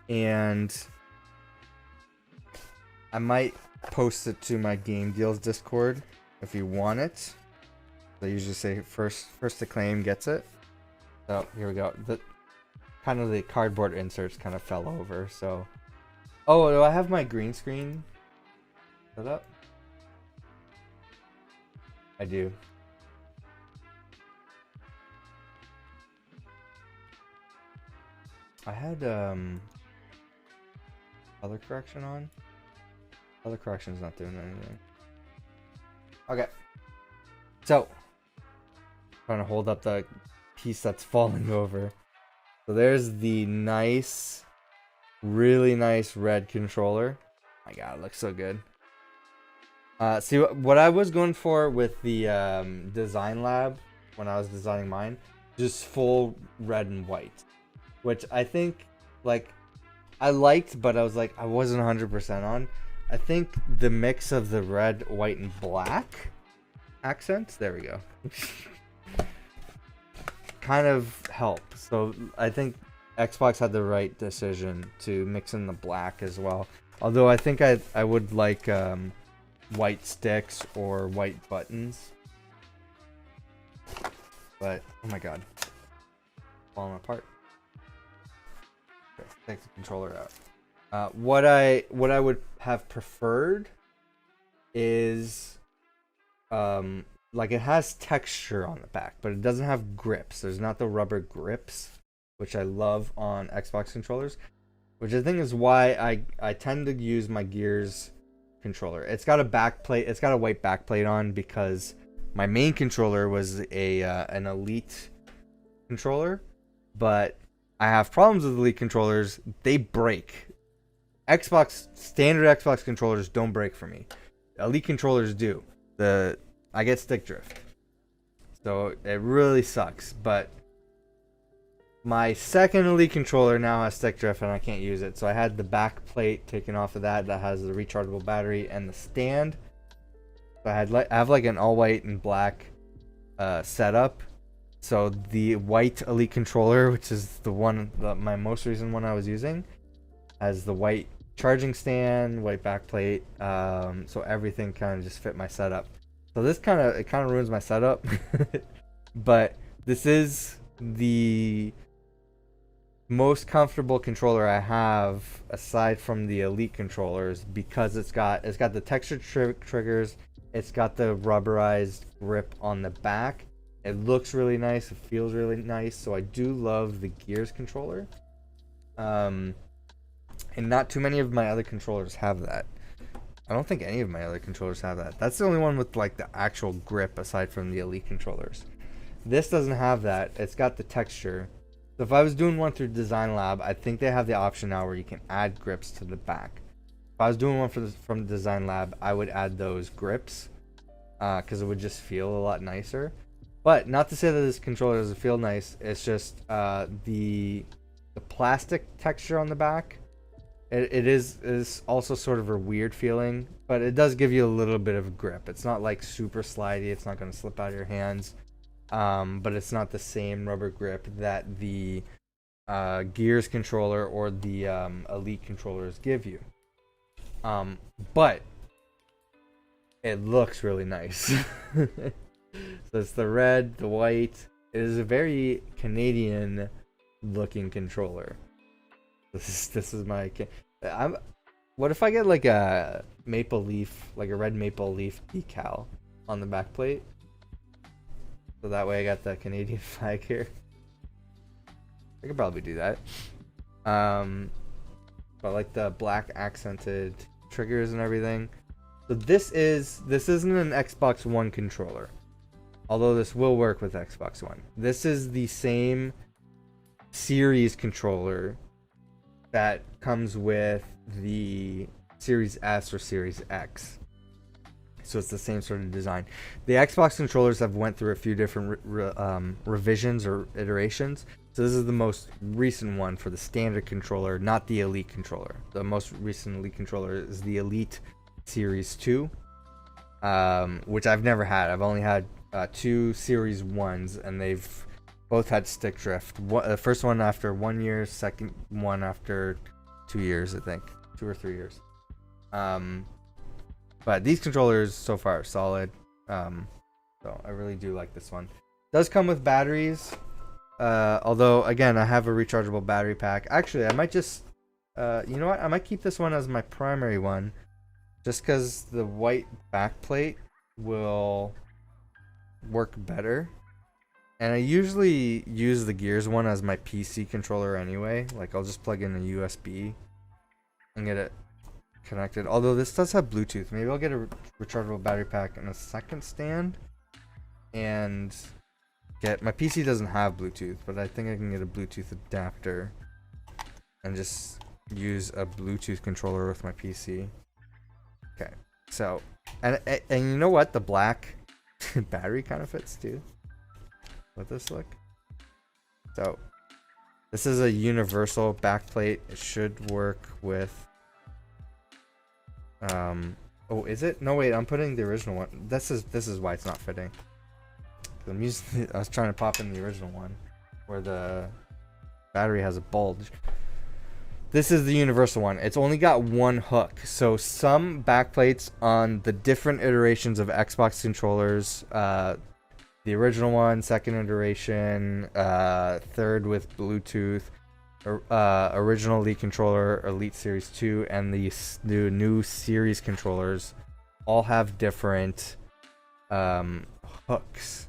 [SPEAKER 5] And I might post it to my Game Deals Discord if you want it. They usually say first to claim gets it. So here we go. Kind of the cardboard inserts kind of fell over, so... Oh, do I have my green screen set up? I do. I had, color correction on? Color correction's not doing anything. Okay. So, trying to hold up the piece that's falling over. So there's the nice, really nice red controller. Oh my god, it looks so good. See, what I was going for with the design lab when I was designing mine, just full red and white. Which I think, I liked, but I was like, I wasn't 100% on. I think the mix of the red, white, and black accents, there we go. Kind of help. So I think Xbox had the right decision to mix in the black as well. Although I think I would like white sticks or white buttons. But oh my god, falling apart. Okay, take the controller out. What I would have preferred is it has texture on the back, but it doesn't have grips. There's not the rubber grips, which I love on Xbox controllers, which I think is why I tend to use my Gears controller. It's got a back plate. It's got a white back plate on because my main controller was an Elite controller, but I have problems with Elite controllers. They break. Standard Xbox controllers don't break for me. Elite controllers do. I get stick drift. So it really sucks. But my second Elite controller now has stick drift and I can't use it. So I had the back plate taken off of that has the rechargeable battery and the stand. So I have like an all white and black setup. So the white Elite controller, which is my most recent one I was using, has the white charging stand, white backplate, so everything kind of just fit my setup. So this kind of ruins my setup, but this is the most comfortable controller I have aside from the Elite controllers because it's got the textured triggers, it's got the rubberized grip on the back. It looks really nice. It feels really nice. So I do love the Gears controller. And not too many of my other controllers have that. I don't think any of my other controllers have that. That's the only one with like the actual grip aside from the Elite controllers. This doesn't have that. It's got the texture. So if I was doing one through Design Lab, I think they have the option now where you can add grips to the back. If I was doing one from Design Lab, I would add those grips because it would just feel a lot nicer. But not to say that this controller doesn't feel nice. It's just the plastic texture on the back. It is also sort of a weird feeling, but it does give you a little bit of grip. It's not like super slidey. It's not going to slip out of your hands. But it's not the same rubber grip that the Gears controller or the Elite controllers give you. But it looks really nice. So it's the red, the white. It is a very Canadian looking controller. This is my. What if I get like a maple leaf, like a red maple leaf decal on the back plate? So that way I got the Canadian flag here. I could probably do that. But like the black accented triggers and everything. So this isn't an Xbox One controller. Although this will work with Xbox One. This is the same Series controller that comes with the Series S or Series X. So it's the same sort of design. The Xbox controllers have went through a few different revisions or iterations. So this is the most recent one for the standard controller, not the Elite controller. The most recent Elite controller is the Elite Series 2, which I've never had. I've only had 2 Series 1s, and they've both had stick drift. The first one after 1 year, second one after 2 years, I think. 2 or 3 years. But these controllers so far are solid. So I really do like this one. Does come with batteries. Although, again, I have a rechargeable battery pack. Actually, I might just... you know what? I might keep this one as my primary one. Just because the white backplate will work better. And I usually use the Gears one as my PC controller anyway. Like, I'll just plug in a USB and get it connected. Although this does have Bluetooth. Maybe I'll get a rechargeable battery pack and a second stand. And my PC doesn't have Bluetooth, but I think I can get a Bluetooth adapter and just use a Bluetooth controller with my PC. Okay, so and you know what? The black battery kind of fits too. Let this look. So this is a universal backplate. It should work with. Oh, is it? No, wait. I'm putting the original one. This is why it's not fitting. I was trying to pop in the original one where the battery has a bulge. This is the universal one. It's only got one hook. So some backplates on the different iterations of Xbox controllers, the original one, second iteration, third with Bluetooth, original Elite controller, Elite Series 2, and the new Series controllers all have different hooks.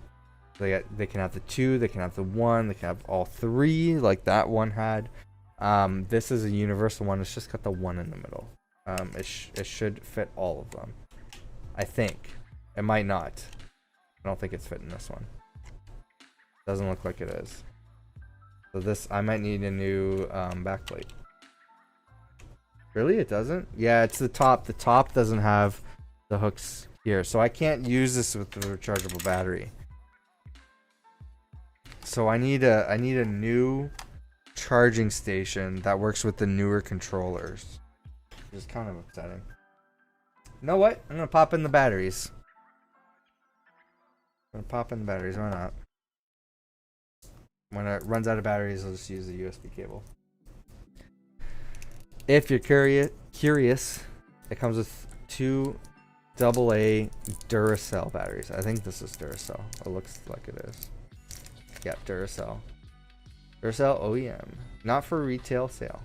[SPEAKER 5] They can have the 2, they can have the 1, they can have all 3, like that one had. This is a universal one. It's just got the 1 in the middle. It should fit all of them. I think. It might not. I don't think it's fitting this one. Doesn't look like it is. So this, I might need a new backplate. Really? It doesn't? Yeah, it's the top. The top doesn't have the hooks here. So I can't use this with the rechargeable battery. So I need a new charging station that works with the newer controllers. Which is kind of upsetting. You know what? I'm gonna pop in the batteries. Why not? When it runs out of batteries, I'll just use the USB cable. If you're curious, it comes with 2 AA Duracell batteries. I think this is Duracell. It looks like it is. Yeah, Duracell. Duracell OEM. Not for retail sale.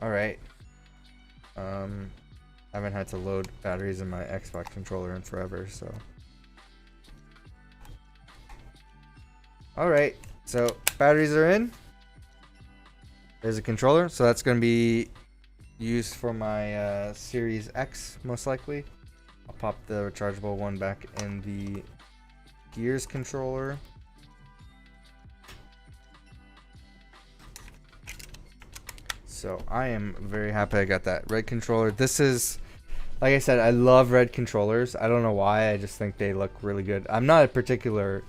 [SPEAKER 5] Alright. I haven't had to load batteries in my Xbox controller in forever, so. Alright, so batteries are in. There's a controller, so that's going to be used for my Series X, most likely. I'll pop the rechargeable one back in the Gears controller. So I am very happy I got that red controller. This is, like I said, I love red controllers. I don't know why. I just think they look really good. I'm not particularly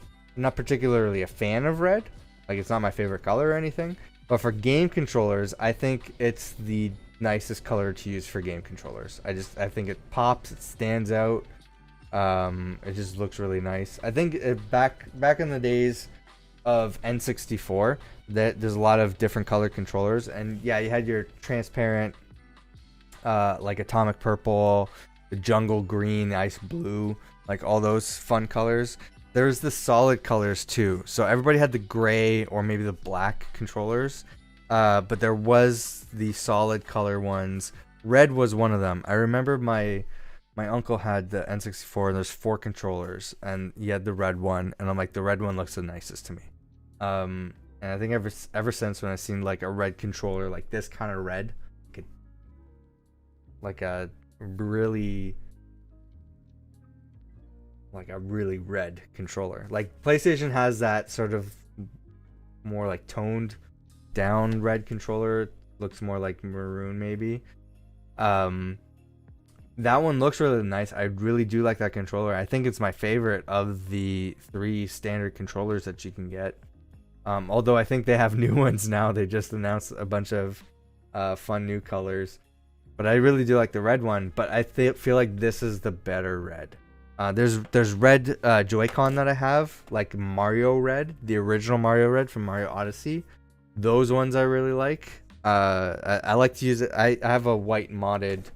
[SPEAKER 5] a fan of red. Like, it's not my favorite color or anything. But for game controllers, I think it's the nicest color to use for game controllers. I think it pops. It stands out. It just looks really nice. I think back in the days of N64, that there's a lot of different color controllers, and yeah, you had your transparent like atomic purple, the jungle green, ice blue, like all those fun colors. There's the solid colors too, so everybody had the gray or maybe the black controllers, but there was the solid color ones. Red was one of them. I remember my uncle had the N64 and there's 4 controllers, and he had the red one, and I'm like, the red one looks the nicest to me. And I think ever since when I've seen like a red controller, like this kind of red, like a really red controller. Like PlayStation has that sort of more like toned down red controller, looks more like maroon maybe. That one looks really nice. I really do like that controller. I think it's my favorite of the 3 standard controllers that you can get. Although I think they have new ones now. They just announced a bunch of fun new colors. But I really do like the red one. But I feel like this is the better red. There's red Joy-Con that I have, like Mario Red, the original Mario Red from Mario Odyssey. Those ones I really like. I like to use it. I have a white modded,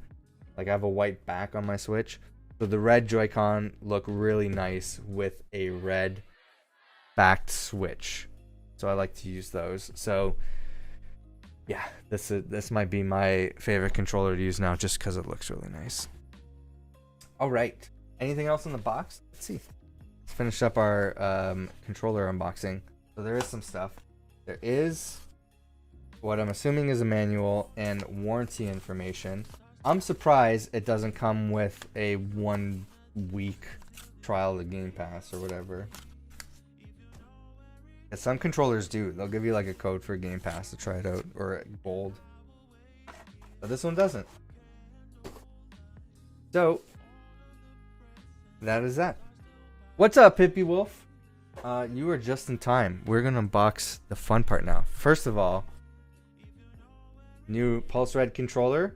[SPEAKER 5] like I have a white back on my Switch. So the red Joy-Con look really nice with a red backed Switch. So I like to use those. So yeah, this might be my favorite controller to use now, just because it looks really nice. All right. Anything else in the box? Let's see. Let's finish up our controller unboxing. So there is some stuff. There is what I'm assuming is a manual and warranty information. I'm surprised it doesn't come with a 1-week trial of the Game Pass or whatever. Yeah, some controllers do. They'll give you like a code for Game Pass to try it out, or gold. But this one doesn't. So that is that. What's up, Hippie Wolf? You are just in time. We're gonna unbox the fun part now. First of all, new Pulse Red controller.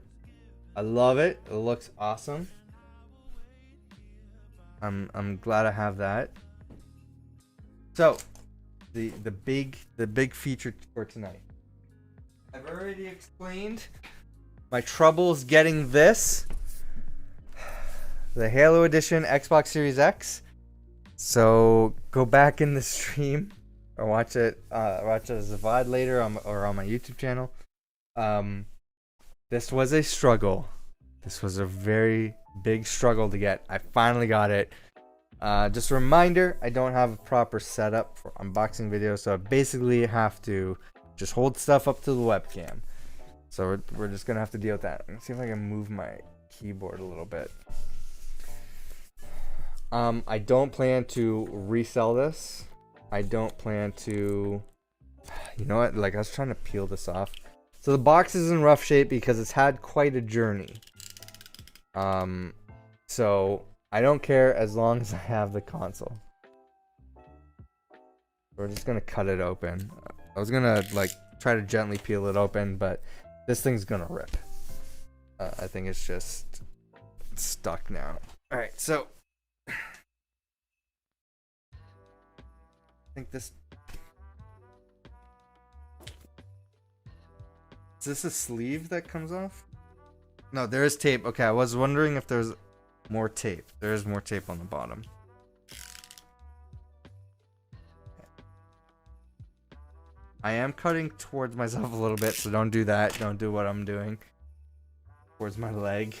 [SPEAKER 5] I love it. It looks awesome. I'm glad I have that. So the big feature for tonight. I've already explained my troubles getting this. The Halo Edition Xbox Series X. So go back in the stream or watch it as a VOD later or on my YouTube channel. This was a struggle. This was a very big struggle to get. I finally got it. Just a reminder, I don't have a proper setup for unboxing videos, so I basically have to just hold stuff up to the webcam. So we're just gonna have to deal with that. Let's see if I can move my keyboard a little bit. I don't plan to resell this. I don't plan to... You know what? Like, I was trying to peel this off. So the box is in rough shape because it's had quite a journey. So I don't care as long as I have the console. We're just gonna cut it open. I was gonna like try to gently peel it open, but this thing's gonna rip. I think it's just stuck now. All right, so I think this. Is this a sleeve that comes off? No, there is tape. Okay, I was wondering if there's more tape. There is more tape on the bottom. I am cutting towards myself a little bit, so don't do that. Don't do what I'm doing. Towards my leg.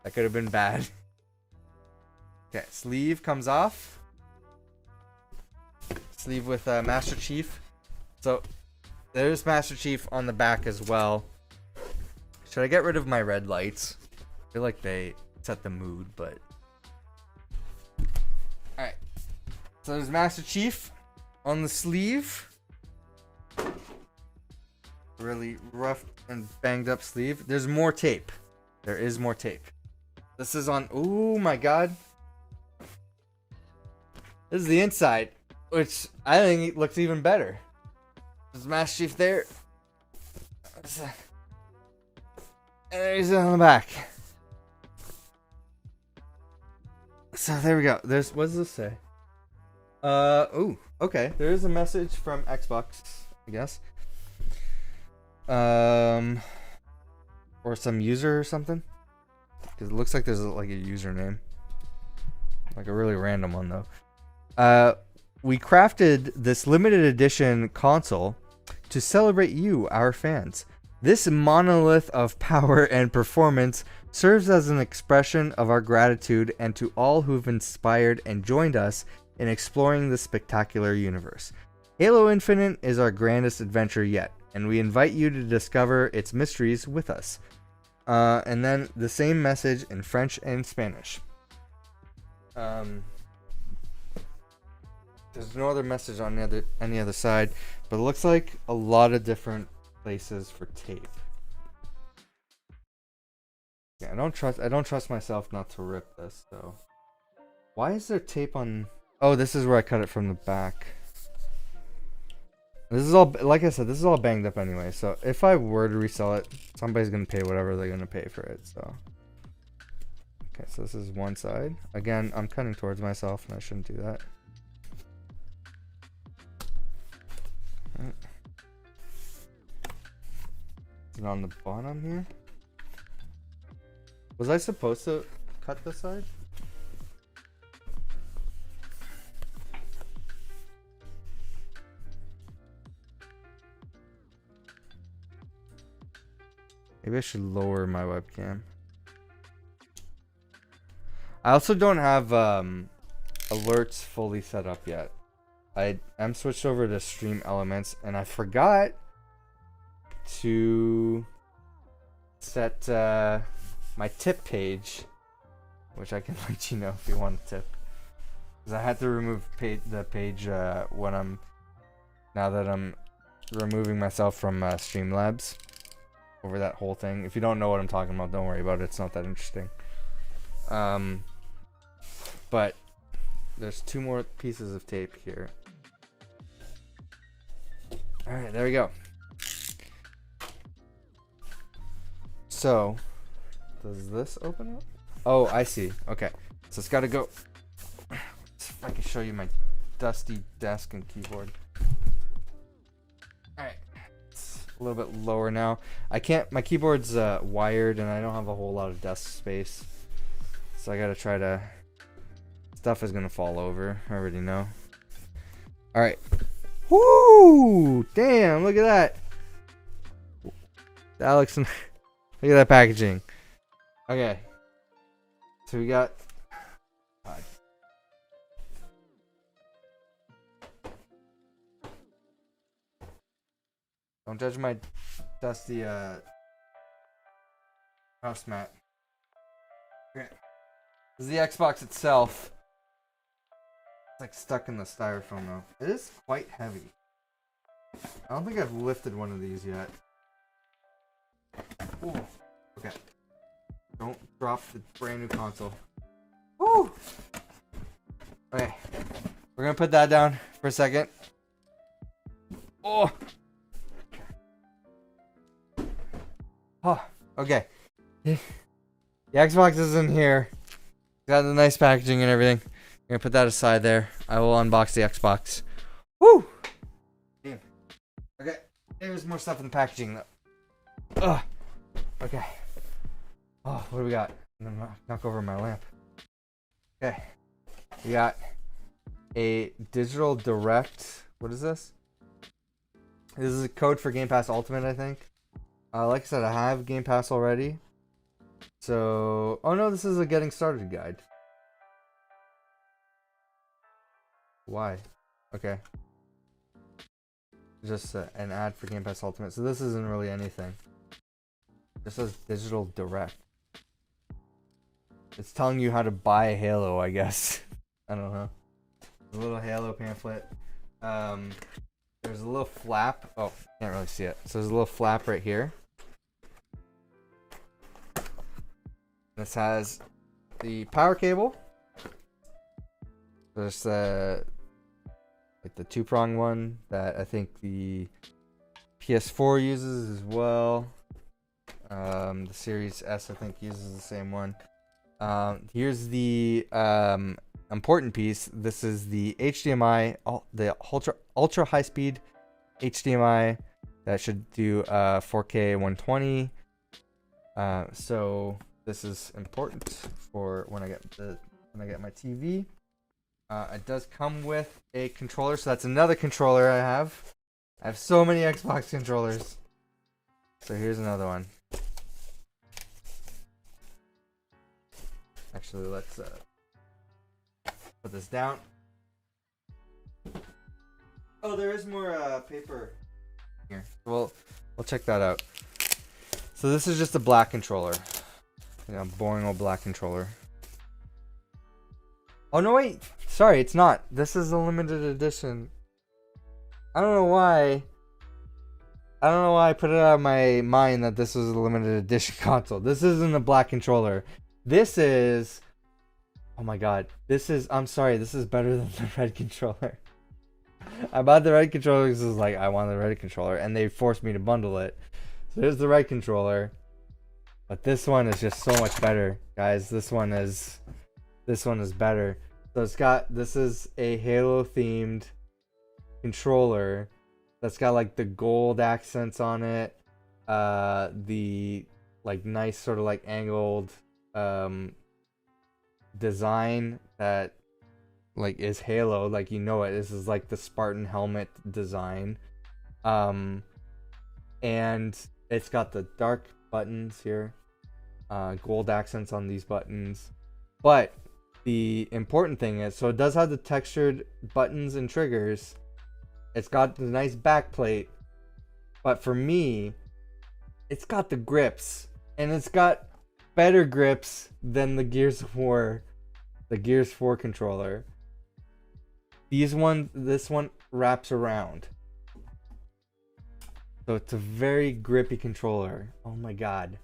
[SPEAKER 5] That could have been bad. Okay, sleeve comes off. Sleeve with Master Chief. So, there's Master Chief on the back as well. Should I get rid of my red lights? I feel like they set the mood, but... Alright. So there's Master Chief on the sleeve. Really rough and banged up sleeve. There's more tape. There is more tape. This is on... Oh my god. This is the inside, which I think looks even better. There's Master Chief there. And there's on the back. So there we go. There's... What does this say? Oh, okay. There is a message from Xbox, I guess. Or some user or something. Because it looks like there's like a username. Like a really random one though. We crafted this limited edition console to celebrate you, our fans. This monolith of power and performance serves as an expression of our gratitude and to all who've inspired and joined us in exploring this spectacular universe. Halo Infinite is our grandest adventure yet, and we invite you to discover its mysteries with us. And then the same message in French and Spanish. There's no other message on any other side, but it looks like a lot of different places for tape. Yeah, I don't trust myself not to rip this though. Why is there tape on? Oh, this is where I cut it from the back. This is all, like I said, this is all banged up anyway. So if I were to resell it, somebody's gonna pay whatever they're gonna pay for it. So okay, so this is one side. Again, I'm cutting towards myself, and I shouldn't do that. Right. Is it on the bottom here? Was I supposed to cut this side? Maybe I should lower my webcam. I also don't have alerts fully set up yet. I'm switched over to Stream Elements, and I forgot to set my tip page, which I can let you know if you want to tip. Because I had to remove the page now that I'm removing myself from Streamlabs over that whole thing. If you don't know what I'm talking about, don't worry about it. It's not that interesting. But there's 2 more pieces of tape here. Alright, there we go. So, does this open up? Oh, I see. Okay. So it's got to go. Let's see if I can show you my dusty desk and keyboard. Alright. It's a little bit lower now. My keyboard's wired and I don't have a whole lot of desk space. So I got to try to... Stuff is going to fall over. I already know. Alright. Woo! Damn, look at that. Alex, look at that packaging. Okay. So we got... God. Don't judge my dusty Mouse mat. Okay. This is the Xbox itself. It's like stuck in the styrofoam though. It is quite heavy. I don't think I've lifted one of these yet. Ooh. Okay. Don't drop the brand new console. Woo! Okay. We're gonna put that down for a second. Oh! Oh, okay. The Xbox is in here. Got the nice packaging and everything. I'm gonna put that aside there. I will unbox the Xbox. Woo! Damn. Okay. There's more stuff in the packaging though. Ugh. Okay. Oh, what do we got? I'm gonna knock over my lamp. Okay. We got a digital direct. What is this? This is a code for Game Pass Ultimate, I think. Like I said, I have Game Pass already. So, oh no, this is a getting started guide. Why? Okay. Just an ad for Game Pass Ultimate. So this isn't really anything. This says digital direct. It's telling you how to buy a Halo, I guess. I don't know. A little Halo pamphlet. There's a little flap. Oh, can't really see it. So there's a little flap right here. This has the power cable. There's like the two-prong one that I think the PS4 uses as well. The Series S I think uses the same one. Here's the important piece. This is the HDMI, the ultra high speed HDMI that should do 4K 120. So this is important for when I get my TV. It does come with a controller, so that's another controller I have. I have so many Xbox controllers. So here's another one. Actually, let's put this down. Oh, there is more paper here. We'll check that out. So this is just a black controller. Boring old black controller. Oh no, wait. Sorry, it's not. This is a limited edition. I don't know why. I put it out of my mind that this was a limited edition console. This isn't a black controller. This is... Oh my god. I'm sorry, this is better than the red controller. I bought the red controller because it was like, I want the red controller, and they forced me to bundle it. So there's the red controller. But this one is just so much better, guys. This one is better. So this is a Halo themed controller that's got like the gold accents on it, the like nice sort of like angled design that like is Halo, like you know it. This is like the Spartan helmet design, and it's got the dark buttons here, gold accents on these buttons. But the important thing is, so it does have the textured buttons and triggers. It's got the nice back plate, but for me, it's got the grips, and it's got better grips than the Gears 4 controller. This one wraps around, so it's a very grippy controller. Oh my god,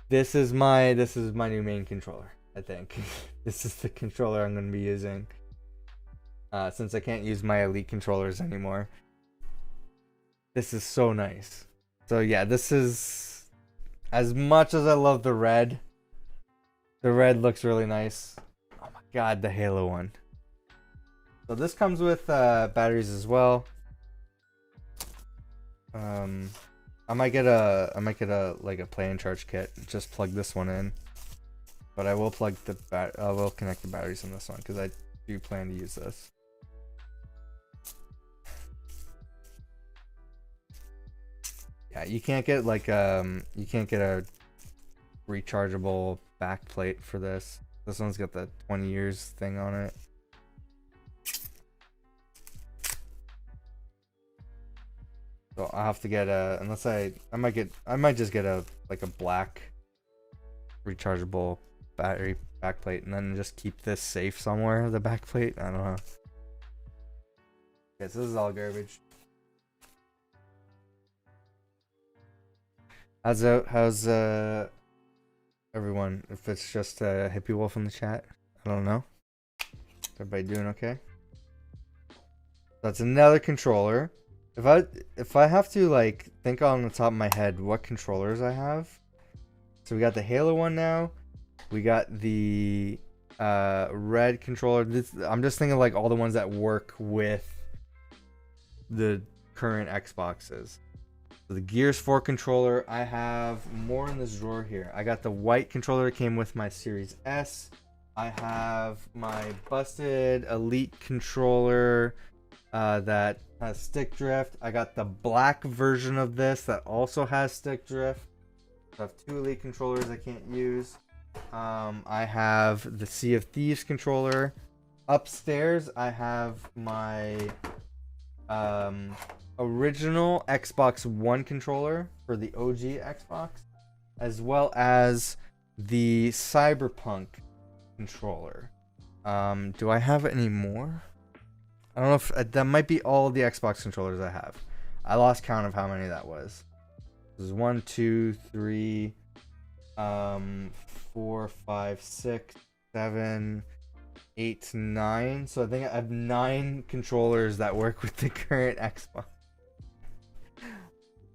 [SPEAKER 5] this is my new main controller. I think this is the controller I'm going to be using. Since I can't use my Elite controllers anymore. This is so nice. So yeah, this is... As much as I love the red looks really nice. Oh my god, the Halo one. So this comes with batteries as well. I might get a like a play and charge kit. Just plug this one in. But I will connect the batteries on this one because I do plan to use this. Yeah, you can't get like you can't get a rechargeable back plate for this. This one's got the 20 years thing on it. So I'll have to get I might just get a like a black rechargeable battery backplate, and then just keep this safe somewhere. The backplate, I don't know. Okay, so this is all garbage. How's everyone? If it's just Hippie Wolf in the chat, I don't know. Everybody doing okay? That's another controller. If I have to like think on the top of my head what controllers I have, so we got the Halo one now. We got the red controller. I'm just thinking like all the ones that work with the current Xboxes. So the Gears 4 controller, I have more in this drawer here. I got the white controller that came with my Series S. I have my busted Elite controller that has stick drift. I got the black version of this that also has stick drift. I have 2 Elite controllers I can't use. I have the Sea of Thieves controller. Upstairs, I have my original Xbox One controller for the OG Xbox, as well as the Cyberpunk controller. Do I have any more? I don't know if that might be all the Xbox controllers I have. I lost count of how many that was. This is 1, 2, 3, 4, 5, 6, 7, 8, 9. So I think I have 9 controllers that work with the current Xbox.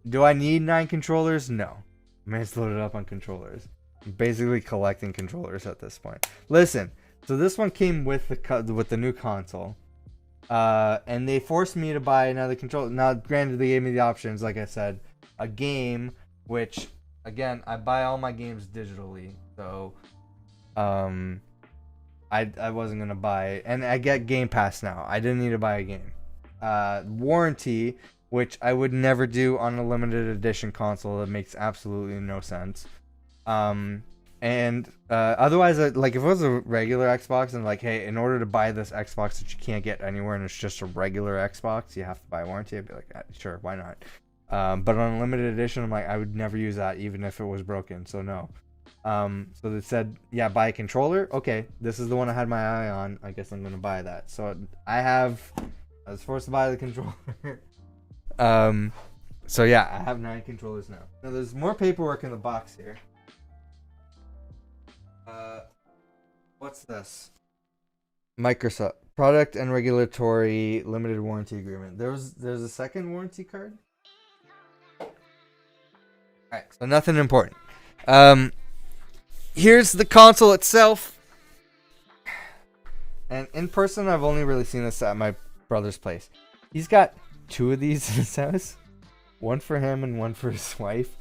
[SPEAKER 5] Do I need 9 controllers? No. I mean, it's loaded up on controllers. I'm basically collecting controllers at this point. Listen, so this one came with the new console. And they forced me to buy another controller. Now, granted, they gave me the options, like I said, a game, which, again, I buy all my games digitally. So, I wasn't going to buy, and I get Game Pass now. I didn't need to buy a game. Warranty, which I would never do on a limited edition console. That makes absolutely no sense. Otherwise, like if it was a regular Xbox and like, hey, in order to buy this Xbox that you can't get anywhere and it's just a regular Xbox, you have to buy a warranty, I'd be like, sure, why not? But on a limited edition, I'm like, I would never use that even if it was broken, so no. So they said, yeah, buy a controller. Okay, this is the one I had my eye on. I guess I'm gonna buy that. So I was forced to buy the controller. So yeah, I have 9 controllers now. Now there's more paperwork in the box here. What's this? Microsoft product and regulatory limited warranty agreement. There's a second warranty card. Alright, so nothing important. Here's the console itself. And in person, I've only really seen this at my brother's place. He's got 2 of these in his house. One for him and one for his wife.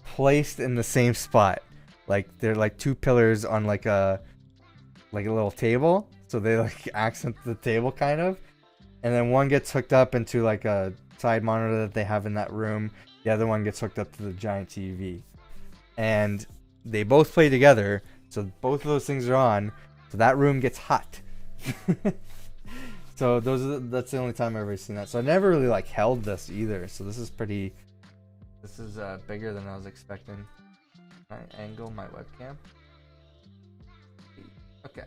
[SPEAKER 5] Placed in the same spot. Like, they're like 2 pillars on like a little table. So they like accent the table kind of. And then one gets hooked up into like a side monitor that they have in that room. The other one gets hooked up to the giant TV. And they both play together. So both of those things are on. So that room gets hot. So that's the only time I've ever seen that. So I never really like held this either. So this is bigger than I was expecting. Can I angle my webcam? Okay.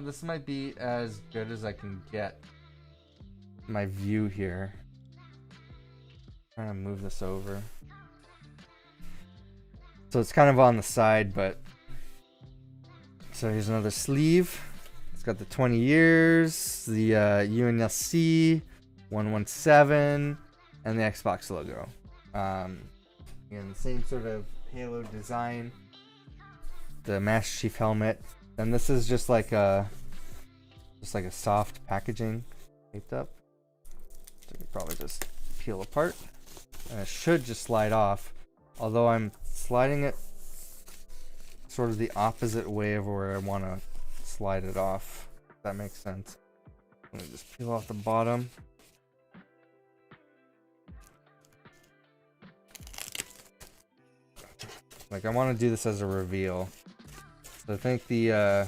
[SPEAKER 5] This might be as good as I can get my view here. Trying to move this over. So it's kind of on the side, but so here's another sleeve. It's got the 20 years, the UNLC 117, and the Xbox logo. Again, the same sort of Halo design. The Master Chief helmet, and this is just like a soft packaging taped up. So you can probably just peel apart, and it should just slide off. Although I'm sliding it sort of the opposite way of where I want to slide it off. If that makes sense. Let me just peel off the bottom. Like, I want to do this as a reveal. So I think the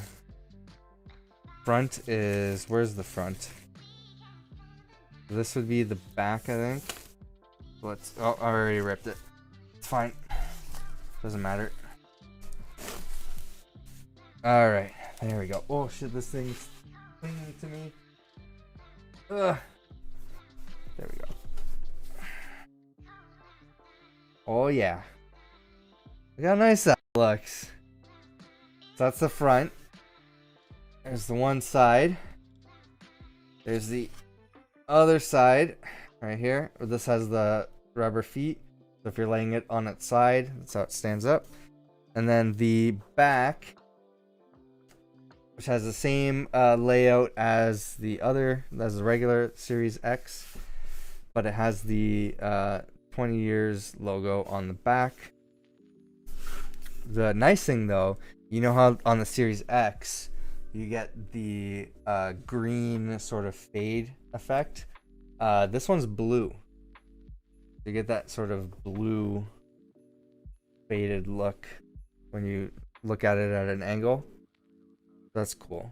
[SPEAKER 5] front is... Where's the front? This would be the back, I think. Oh, I already ripped it. It's fine. Doesn't matter. All right, there we go. Oh shit, this thing's clinging to me. Ugh. There we go. Oh yeah. Look how nice that looks. So that's the front. There's the one side. There's the other side right here. This has the rubber feet. So if you're laying it on its side, that's how it stands up. And then the back, which has the same layout as the regular Series X, but it has the 20 years logo on the back. The nice thing though, you know how on the Series X you get the green sort of fade effect. This one's blue. You get that sort of blue faded look when you look at it at an angle. That's cool.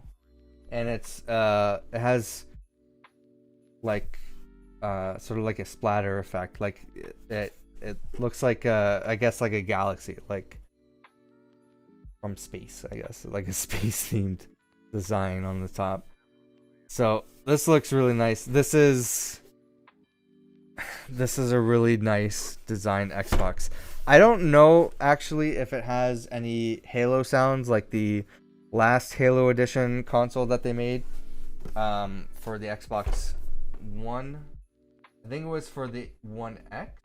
[SPEAKER 5] And it has like sort of like a splatter effect. Like it looks like I guess like a galaxy, like from space, I guess, like a space themed design on the top. So this looks really nice. This is a really nice designed Xbox. I don't know actually if it has any Halo sounds like the last Halo edition console that they made for the Xbox One. I think it was for the One X.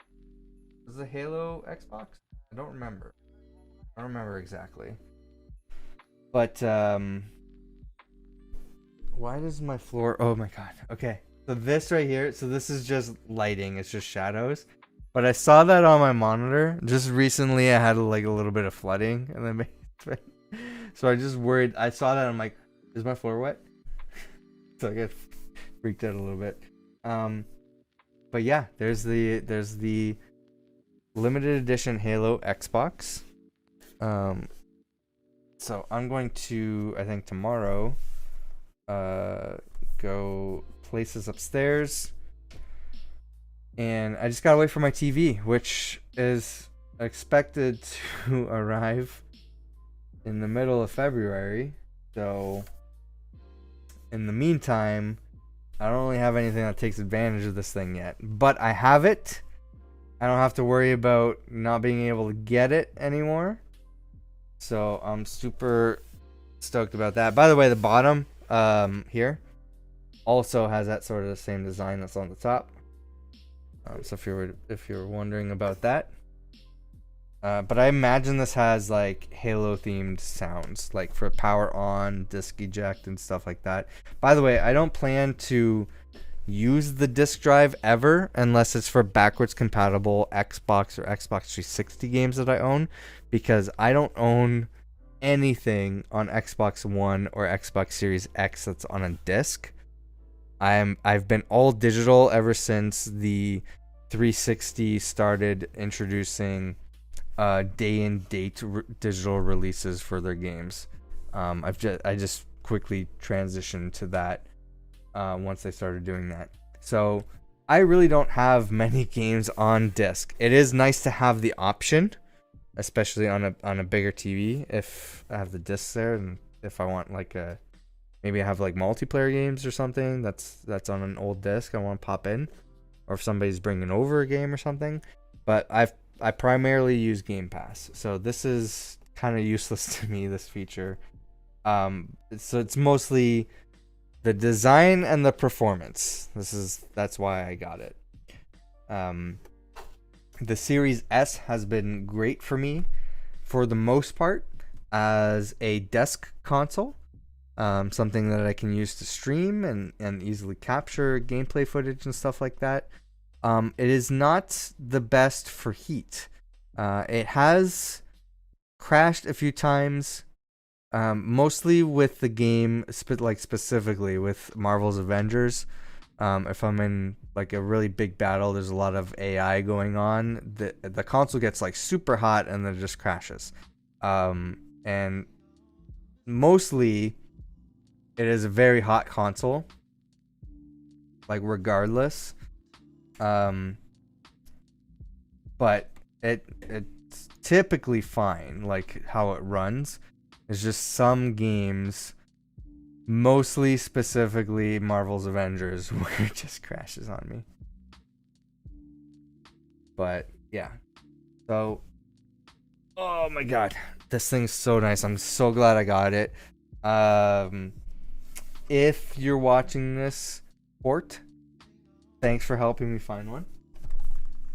[SPEAKER 5] Was it Halo Xbox? I don't remember. I don't remember exactly. But why does my floor... Oh my god. Okay. So this right here, so this is just lighting. It's just shadows. But I saw that on my monitor. Just recently I had like a little bit of flooding in the basement. So I just worried. I saw that, I'm like, is my floor wet? So I got freaked out a little bit. But yeah, there's the limited edition Halo Xbox. So I'm going to, I think tomorrow, go places upstairs, and I just gotta wait for my TV, which is expected to arrive in the middle of February. So in the meantime, I don't really have anything that takes advantage of this thing yet, but I have it. I don't have to worry about not being able to get it anymore. So I'm super stoked about that. By the way, the bottom here also has that sort of the same design that's on the top. So if you're wondering about that. But I imagine this has like Halo themed sounds, like for power on, disc eject, and stuff like that. By the way, I don't plan to use the disc drive ever unless it's for backwards compatible Xbox or Xbox 360 games that I own, because I don't own anything on Xbox One or Xbox Series X that's on a disc. I've been all digital ever since the 360 started introducing day and date digital releases for their games. I just quickly transitioned to that once they started doing that. So I really don't have many games on disc. It is nice to have the option, especially on a bigger TV, if I have the discs there, and if I want like maybe I have like multiplayer games or something that's on an old disc I want to pop in, or if somebody's bringing over a game or something. But I primarily use Game Pass, so this is kind of useless to me, this feature. So it's mostly the design and the performance. That's why I got it. The Series S has been great for me for the most part as a desk console. Something that I can use to stream and easily capture gameplay footage and stuff like that. It is not the best for heat. It has crashed a few times, mostly with the game, specifically with Marvel's Avengers. If I'm in like a really big battle, there's a lot of AI going on. The console gets like super hot and then it just crashes. And mostly it is a very hot console, like regardless. But it's typically fine, like how it runs. It's just some games, mostly specifically Marvel's Avengers, where it just crashes on me. But yeah. So, oh my god, this thing's so nice. I'm so glad I got it. If you're watching this, Port, thanks for helping me find one.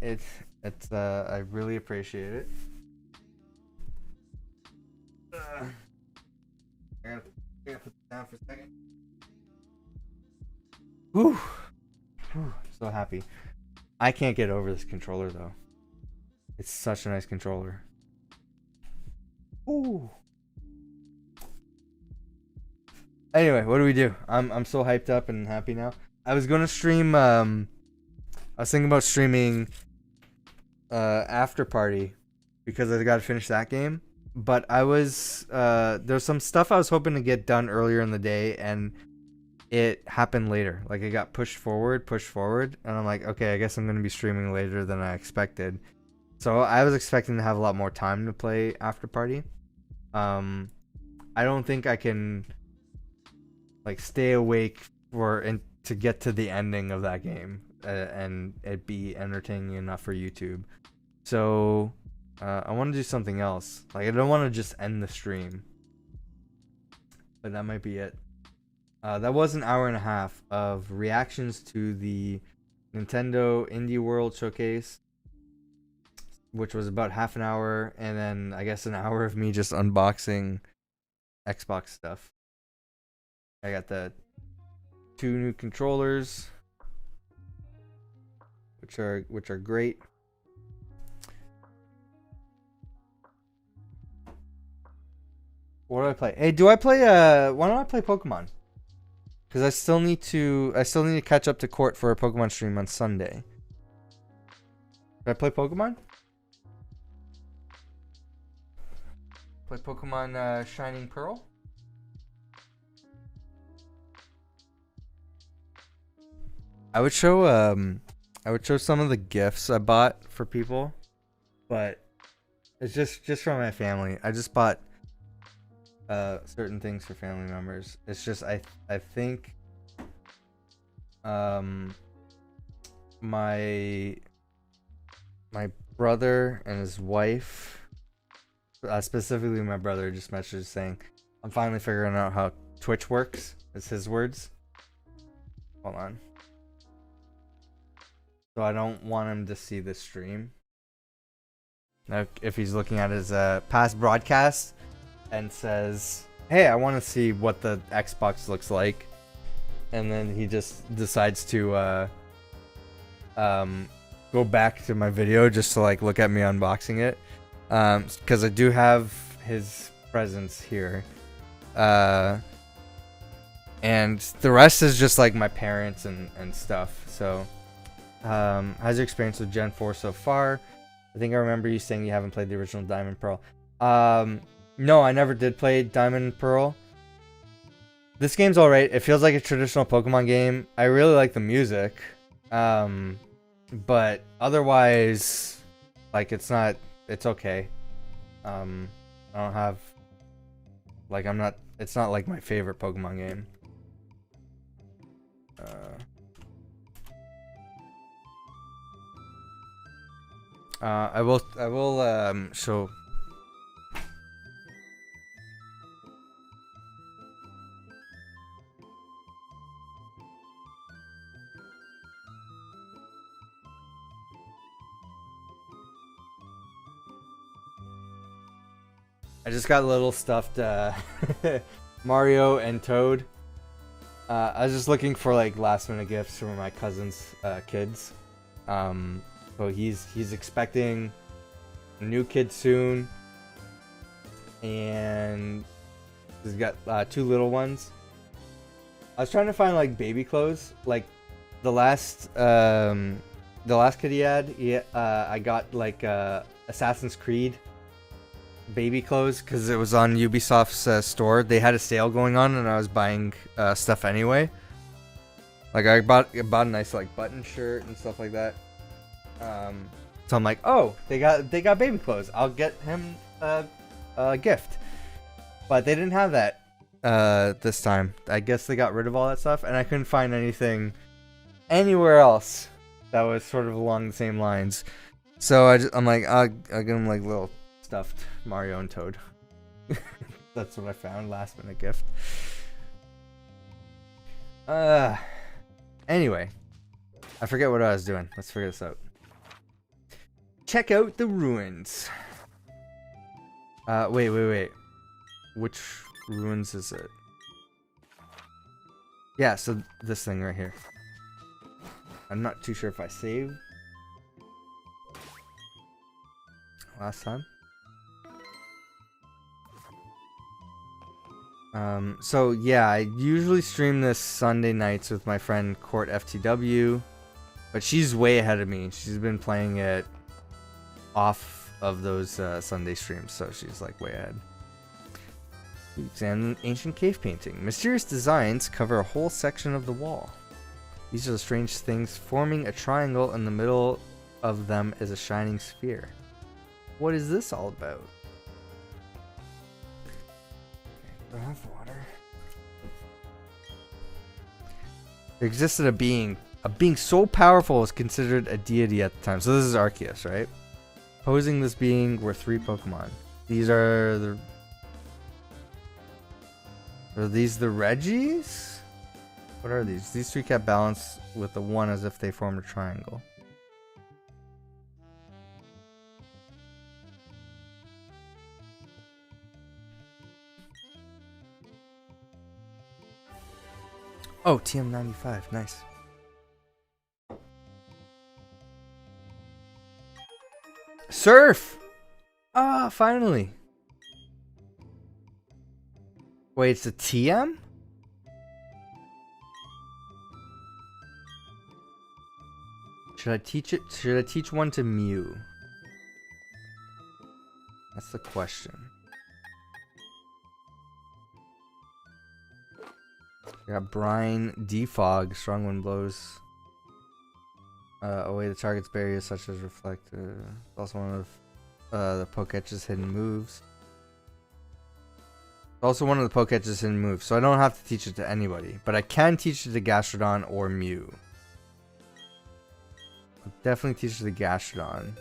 [SPEAKER 5] I really appreciate it. I'm gonna put this down for a second. Whew. So happy. I can't get over this controller though. It's such a nice controller. Ooh. Anyway, what do we do? I'm so hyped up and happy now. I was gonna stream. I was thinking about streaming After Party because I got to finish that game. But I was there's some stuff I was hoping to get done earlier in the day, and it happened later. Like it got pushed forward, and I'm like, okay, I guess I'm gonna be streaming later than I expected. So I was expecting to have a lot more time to play After Party. I don't think I can like stay awake to get to the ending of that game and it be entertaining enough for YouTube. So I want to do something else. Like I don't want to just end the stream, but that might be it. That was an hour and a half of reactions to the Nintendo Indie World Showcase, which was about half an hour, and then I guess an hour of me just unboxing Xbox stuff. I got the 2 new controllers, which are great. What do I play? Hey, do I play why don't I play Pokemon? Because I still need to catch up to Court for a Pokemon stream on Sunday. Did I play Pokemon? Play Pokemon Shining Pearl? I would show some of the gifts I bought for people, but it's just from my family. I just bought certain things for family members. It's just I think my brother and his wife, specifically my brother, just messaged saying, I'm finally figuring out how Twitch works. It's his words. Hold on. So I don't want him to see this stream. Now, if he's looking at his past broadcast and says, hey, I want to see what the Xbox looks like, and then he just decides to go back to my video just to like look at me unboxing it, because I do have his presents here, and the rest is just like my parents and stuff. So how's your experience with Gen 4 so far? I think I remember you saying you haven't played the original Diamond Pearl. No, I never did play Diamond and Pearl. This game's alright. It feels like a traditional Pokemon game. I really like the music. But otherwise, like, it's okay. I don't have, like, it's not like my favorite Pokemon game. I will show. I just got little stuffed Mario and Toad. I was just looking for like last minute gifts for my cousin's kids. So he's expecting a new kid soon, and he's got 2 little ones. I was trying to find like baby clothes, like the last kid he had. I got like Assassin's Creed baby clothes because it was on Ubisoft's store. They had a sale going on, and I was buying stuff anyway. Like I bought a nice like button shirt and stuff like that. So I'm like, oh, they got baby clothes. I'll get him a gift. But they didn't have that this time. I guess they got rid of all that stuff, and I couldn't find anything anywhere else that was sort of along the same lines. So I'm like, I'll give them like little stuffed Mario and Toad. That's what I found, last minute gift. Anyway, I forget what I was doing. Let's figure this out. Check out the ruins. Wait. Which ruins is it? Yeah, so this thing right here. I'm not too sure if I saved last time. So yeah, I usually stream this Sunday nights with my friend Court FTW, but she's way ahead of me. She's been playing it off of those Sunday streams, so she's like way ahead. Examine ancient cave painting. Mysterious designs cover a whole section of the wall. These are the strange things forming a triangle, and the middle of them is a shining sphere. What is this all about? I have water. There existed a being so powerful was considered a deity at the time. So this is Arceus, right? Posing this being were 3 Pokemon. These are these the Regis? What are these? These 3 kept balance with the 1 as if they formed a triangle. Oh, TM95, nice. Surf! Ah, finally. Wait, it's a TM? Should I teach it? Should I teach one to Mew? That's the question. We got Brine, Defog, Strong Wind blows away the target's barriers such as Reflect. Also one of the Poketch's hidden moves. Also one of the Poketch's hidden moves, so I don't have to teach it to anybody. But I can teach it to Gastrodon or Mew. I'll definitely teach it to Gastrodon.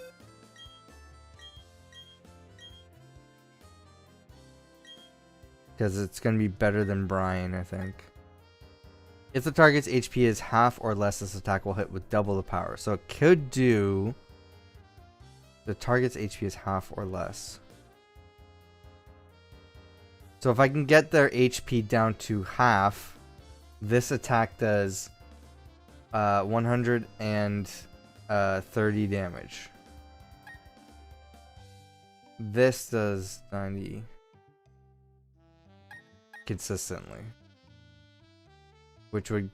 [SPEAKER 5] Because it's going to be better than Brine, I think. If the target's HP is half or less, this attack will hit with double the power. So it could do... The target's HP is half or less. So if I can get their HP down to half, this attack does 130 damage. This does 90 consistently, which would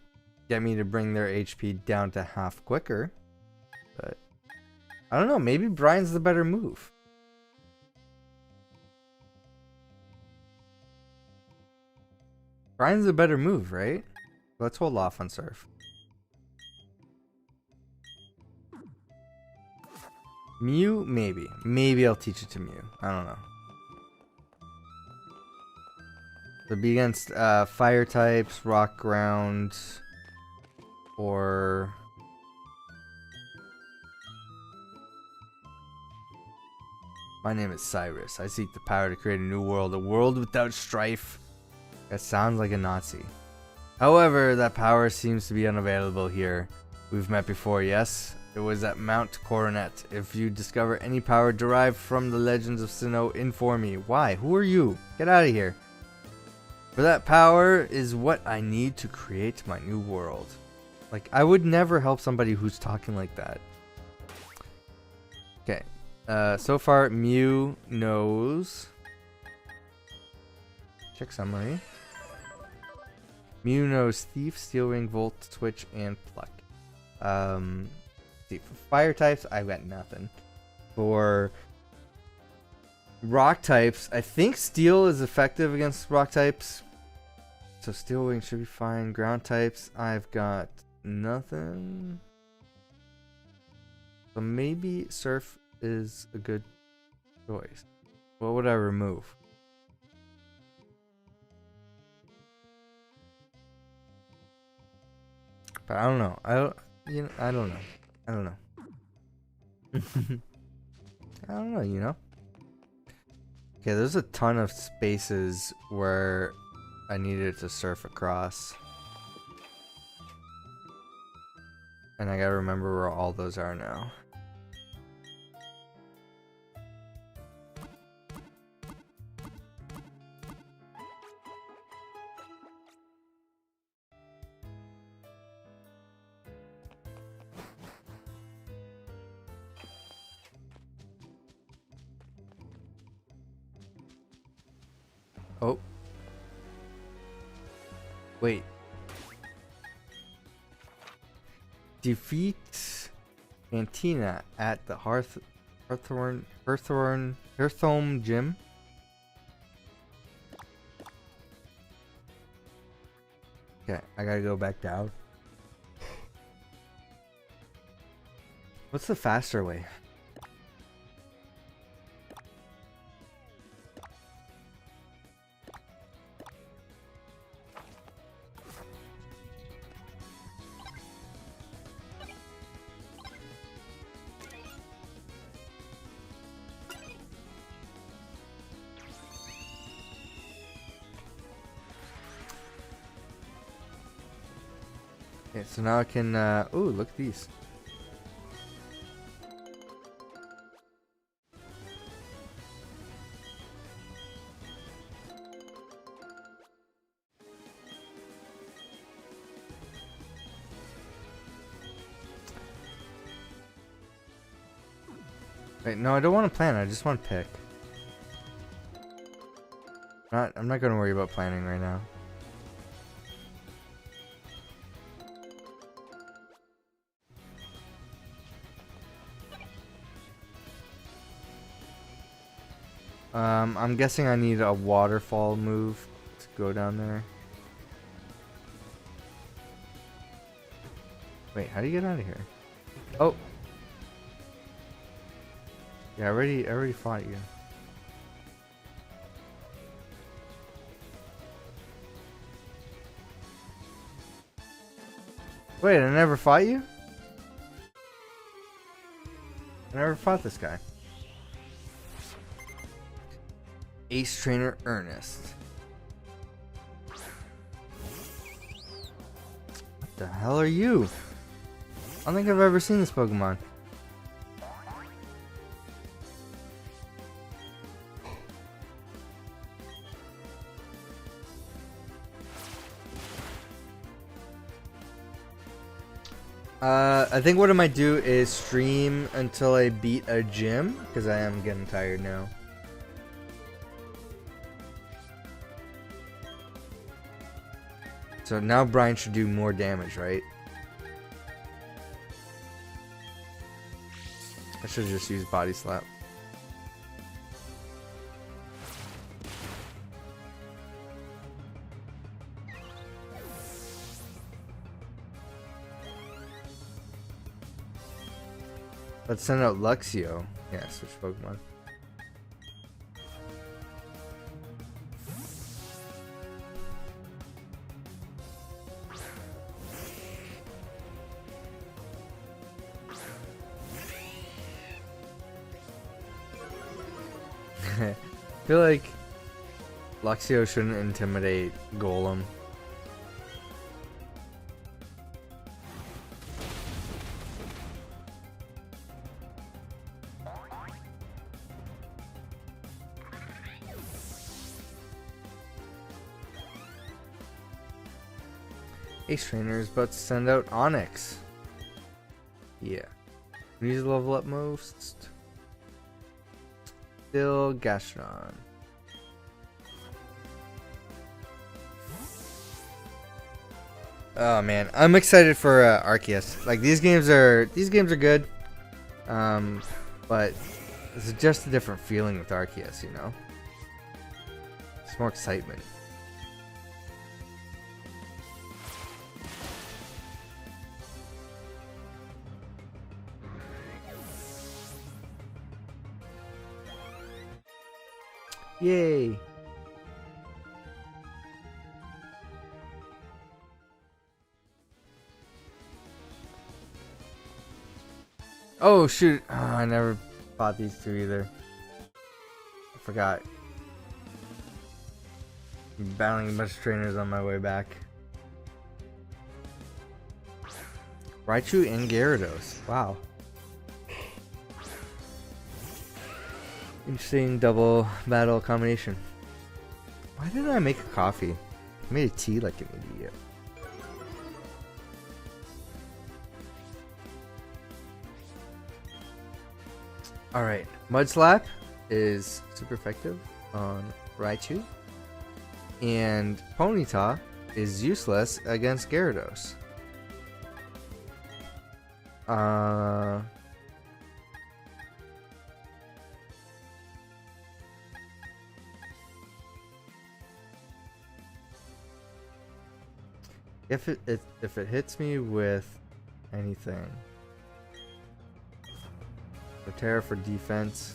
[SPEAKER 5] get me to bring their HP down to half quicker. But I don't know, maybe Brian's the better move. Brian's the better move, right? Let's hold off on Surf. Mew, maybe. Maybe I'll teach it to Mew. I don't know. It'll be against fire types, rock, ground, or... My name is Cyrus. I seek the power to create a new world. A world without strife. That sounds like a Nazi. However, that power seems to be unavailable here. We've met before, yes? It was at Mount Coronet. If you discover any power derived from the legends of Sinnoh, inform me. Why? Who are you? Get out of here. For that power is what I need to create my new world. Like, I would never help somebody who's talking like that. Okay. So far, Mew knows... Check summary. Mew knows Thief, Steel Ring, Volt, Twitch, and Pluck. See, for fire types, I've got nothing. For rock types, I think Steel is effective against rock types. So Steel Wing should be fine. Ground types, I've got nothing. So maybe Surf is a good choice. What would I remove? But I don't know. I don't know. I don't know. I don't know, you know? Okay, there's a ton of spaces where I needed to surf across. And I gotta remember where all those are now. Oh. Wait. Defeat Cantina at the Hearthorne Gym. Okay, I gotta go back down. What's the faster way? Okay, so now I can, ooh, look at these. Wait, no, I don't want to plan, I just want to pick. I'm not gonna worry about planning right now. I'm guessing I need a waterfall move to go down there. Wait, how do you get out of here? Oh. Yeah, I already fought you. Wait, I never fought you? I never fought this guy. Ace Trainer Ernest. What the hell are you? I don't think I've ever seen this Pokemon. I think what I might do is stream until I beat a gym, because I am getting tired now. So now Brian should do more damage, right? I should just use Body Slap. Let's send out Luxio. Yeah, switch Pokemon. I feel like Luxio shouldn't intimidate Golem. Ace Trainer is about to send out Onyx. Yeah. We need to level up most. Still Gastron. Oh man, I'm excited for Arceus. Like these games are good. But it's just a different feeling with Arceus, you know. It's more excitement. Yay! Oh shoot! Oh, I never bought these two either. I forgot. I'm battling a bunch of trainers on my way back. Raichu and Gyarados. Wow. Interesting double battle combination. Why didn't I make a coffee? I made a tea like an idiot. Alright, Mud Slap is super effective on Raichu. And Ponyta is useless against Gyarados. If it hits me with anything, Terra for defense.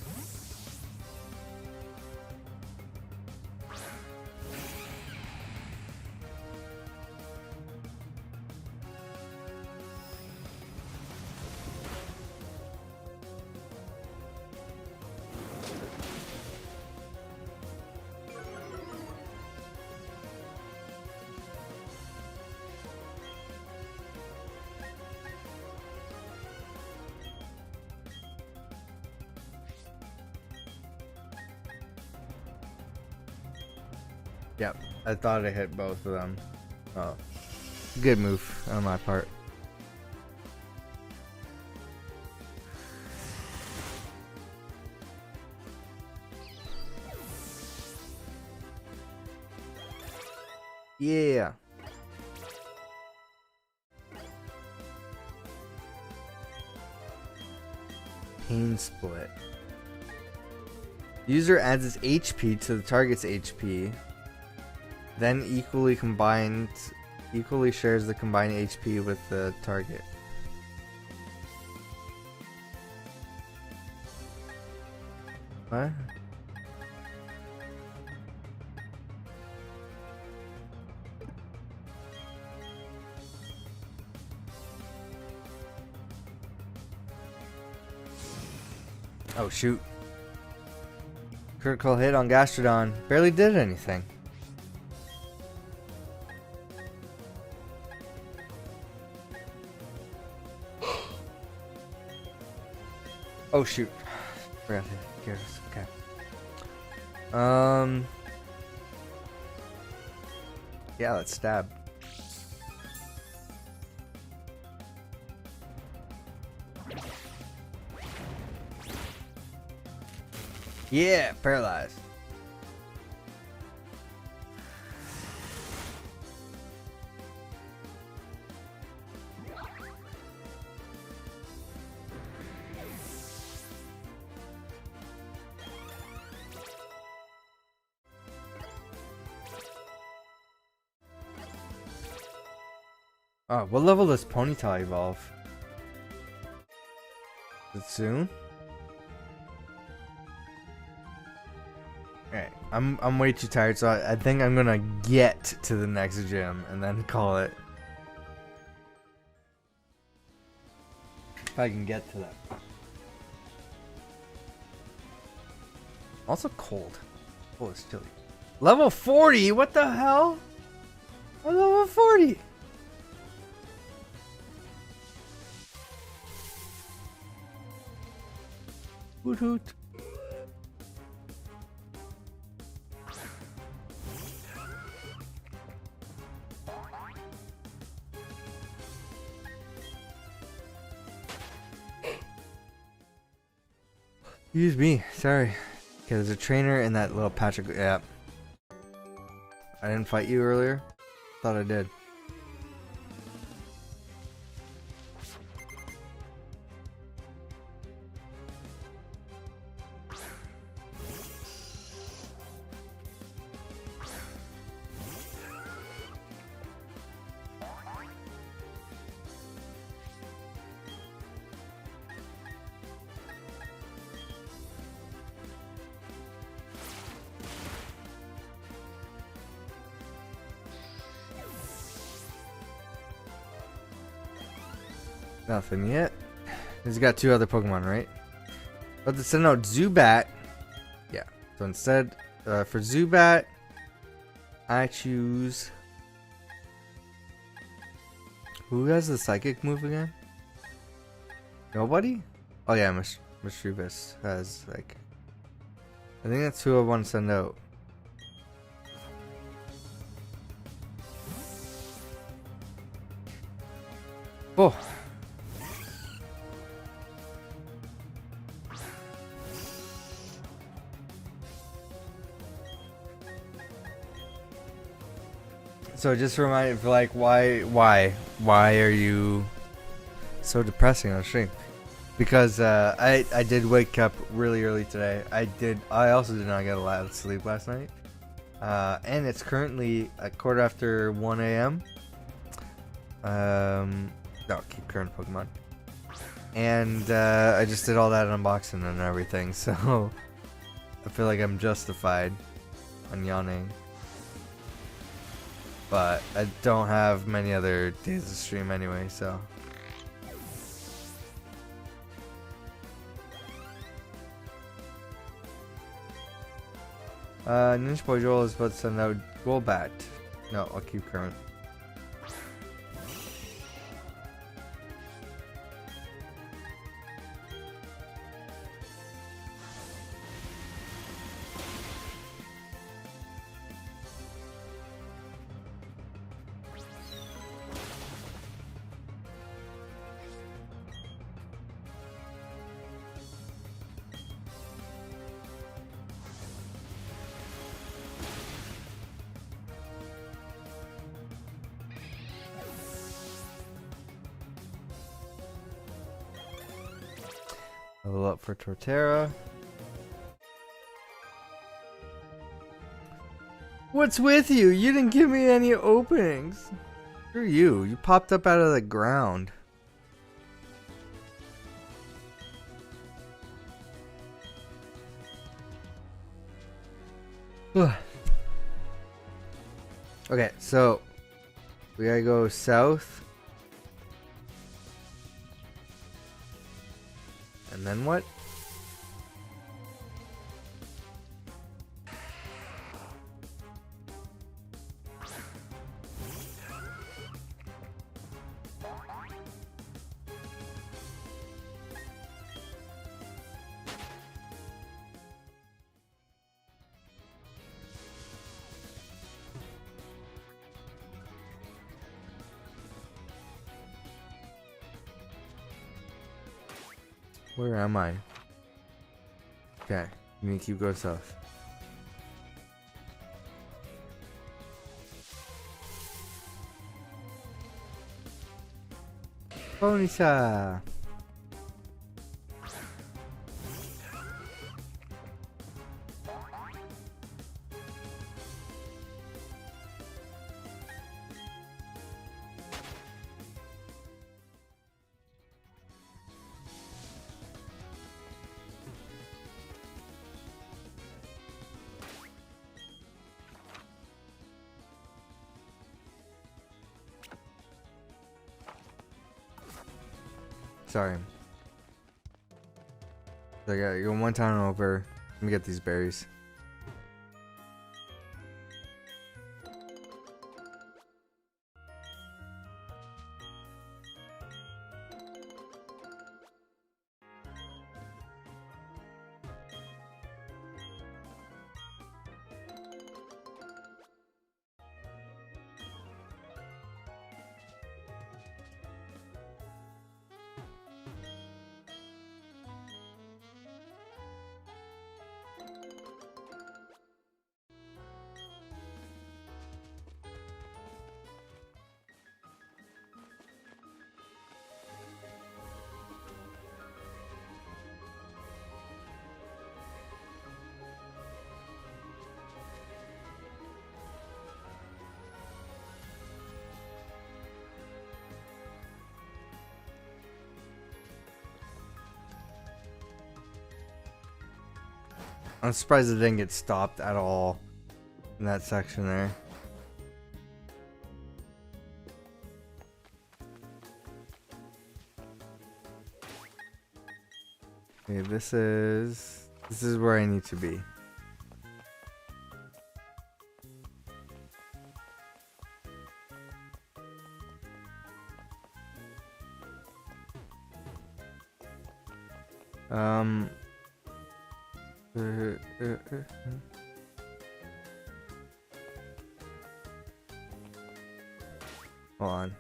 [SPEAKER 5] Yep, I thought I hit both of them. Oh, good move on my part. Yeah. Pain split. User adds its HP to the target's HP. Then equally shares the combined HP with the target. What? Oh shoot. Critical hit on Gastrodon. Barely did anything. Oh shoot. Forgot to get us. Okay. Yeah, let's stab. Yeah, paralyzed. Oh, what level does Ponyta evolve? Is it soon? Alright, I'm way too tired, so I think I'm gonna get to the next gym and then call it. If I can get to that. Also cold. Oh, it's chilly. Level 40? What the hell? I'm level 40. Hoot hoot. Excuse me, sorry. Okay, there's a trainer in that little patch of... Yeah. I didn't fight you earlier? Thought I did. Nothing yet. He's got 2 other Pokemon, right? But to send out Zubat. Yeah. So instead, for Zubat, I choose. Who has the Psychic move again? Nobody? Oh yeah, Mischievous has like. I think that's who I want to send out. Oh. So just remind, like, why are you so depressing on stream? Because I did wake up really early today. I also did not get a lot of sleep last night. And it's currently a 1:15 a.m. No, keep current Pokemon. And I just did all that unboxing and everything, so I feel like I'm justified on yawning. But I don't have many other days to stream anyway, so. Ninja Boy Joel is about to send out Golbat. No, I'll keep current. Level up for Torterra. What's with you? You didn't give me any openings. Screw you. You popped up out of the ground. Okay, so we gotta go south. And then what? Where am I? Okay, you need to keep going south. Ponyta! Sorry. So I gotta go one time over. Let me get these berries. I'm surprised it didn't get stopped at all in that section there. Okay, this is where I need to be. Um. Hold on.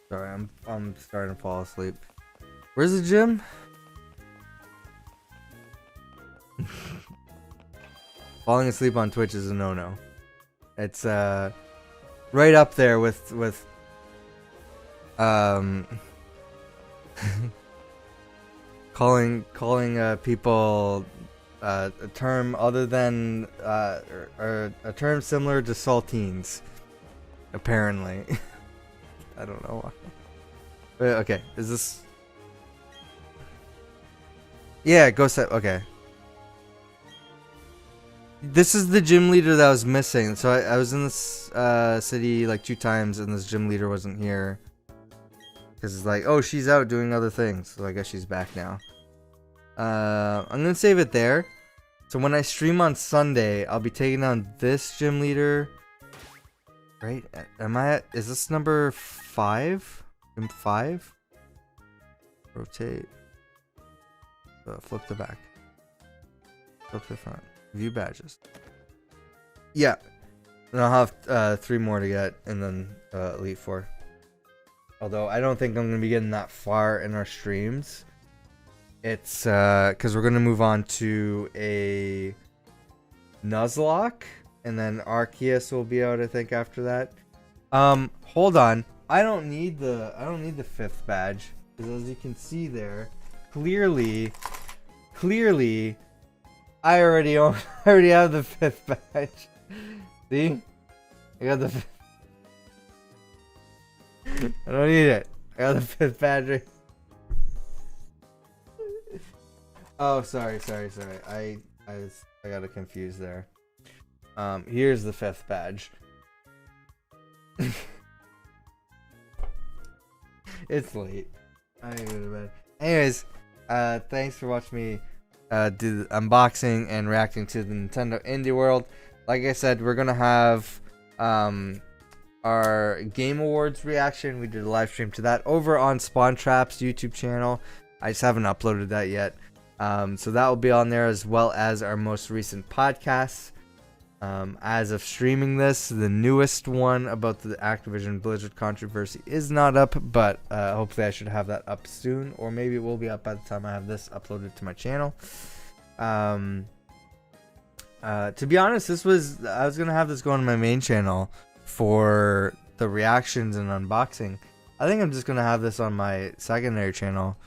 [SPEAKER 5] Sorry, I'm starting to fall asleep. Where's the gym? Falling asleep on Twitch is a no-no. It's right up there with calling people a term other than or a term similar to saltines. Apparently. I don't know why. Wait, okay, is this... Yeah, go set... Okay. This is the gym leader that was missing. So I was in this city like 2 times and this gym leader wasn't here. Because it's like, oh, she's out doing other things. So I guess she's back now. I'm going to save it there. So when I stream on Sunday, I'll be taking down this gym leader... Right? Am I at... Is this number 5? Gym 5? Rotate. Flip the back. Flip the front. View badges. Yeah. And I'll have 3 more to get, and then Elite 4. Although I don't think I'm going to be getting that far in our streams. It's because we're going to move on to a Nuzlocke. And then Arceus will be out, I think, after that. Hold on. I don't need the 5th badge. Because as you can see there, clearly, I already have the 5th badge. See? I got the 5th. I don't need it. I got the 5th badge right. Oh, sorry. I got it confused there. Here's the 5th badge. It's late. I gotta go to bed. Anyways, thanks for watching me do the unboxing and reacting to the Nintendo Indie World. Like I said, we're gonna have our Game Awards reaction. We did a live stream to that over on Spawn Trap's YouTube channel. I just haven't uploaded that yet. So that will be on there, as well as our most recent podcasts. As of streaming this, the newest one about the Activision Blizzard controversy is not up, but hopefully I should have that up soon, or maybe it will be up by the time I have this uploaded to my channel. To be honest, I was gonna have this go on my main channel for the reactions and unboxing. I think I'm just gonna have this on my secondary channel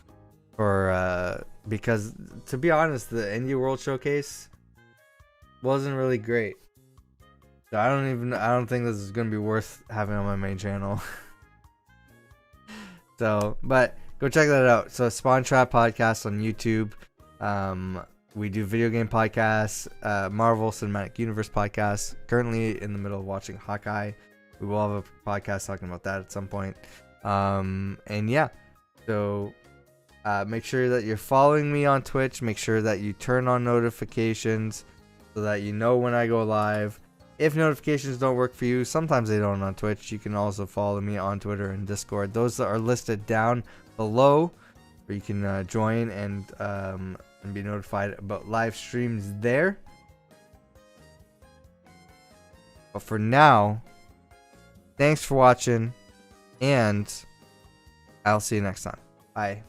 [SPEAKER 5] for because, to be honest, the Indie World Showcase wasn't really great. So I don't think this is gonna be worth having on my main channel. So, but go check that out. So Spawn Trap Podcast on YouTube. We do video game podcasts, Marvel Cinematic Universe podcasts. Currently in the middle of watching Hawkeye. We will have a podcast talking about that at some point. And yeah, so make sure that you're following me on Twitch. Make sure that you turn on notifications so that you know when I go live. If notifications don't work for you, sometimes they don't on Twitch, you can also follow me on Twitter and Discord. Those are listed down below, where you can join and be notified about live streams there. But for now, thanks for watching, and I'll see you next time. Bye.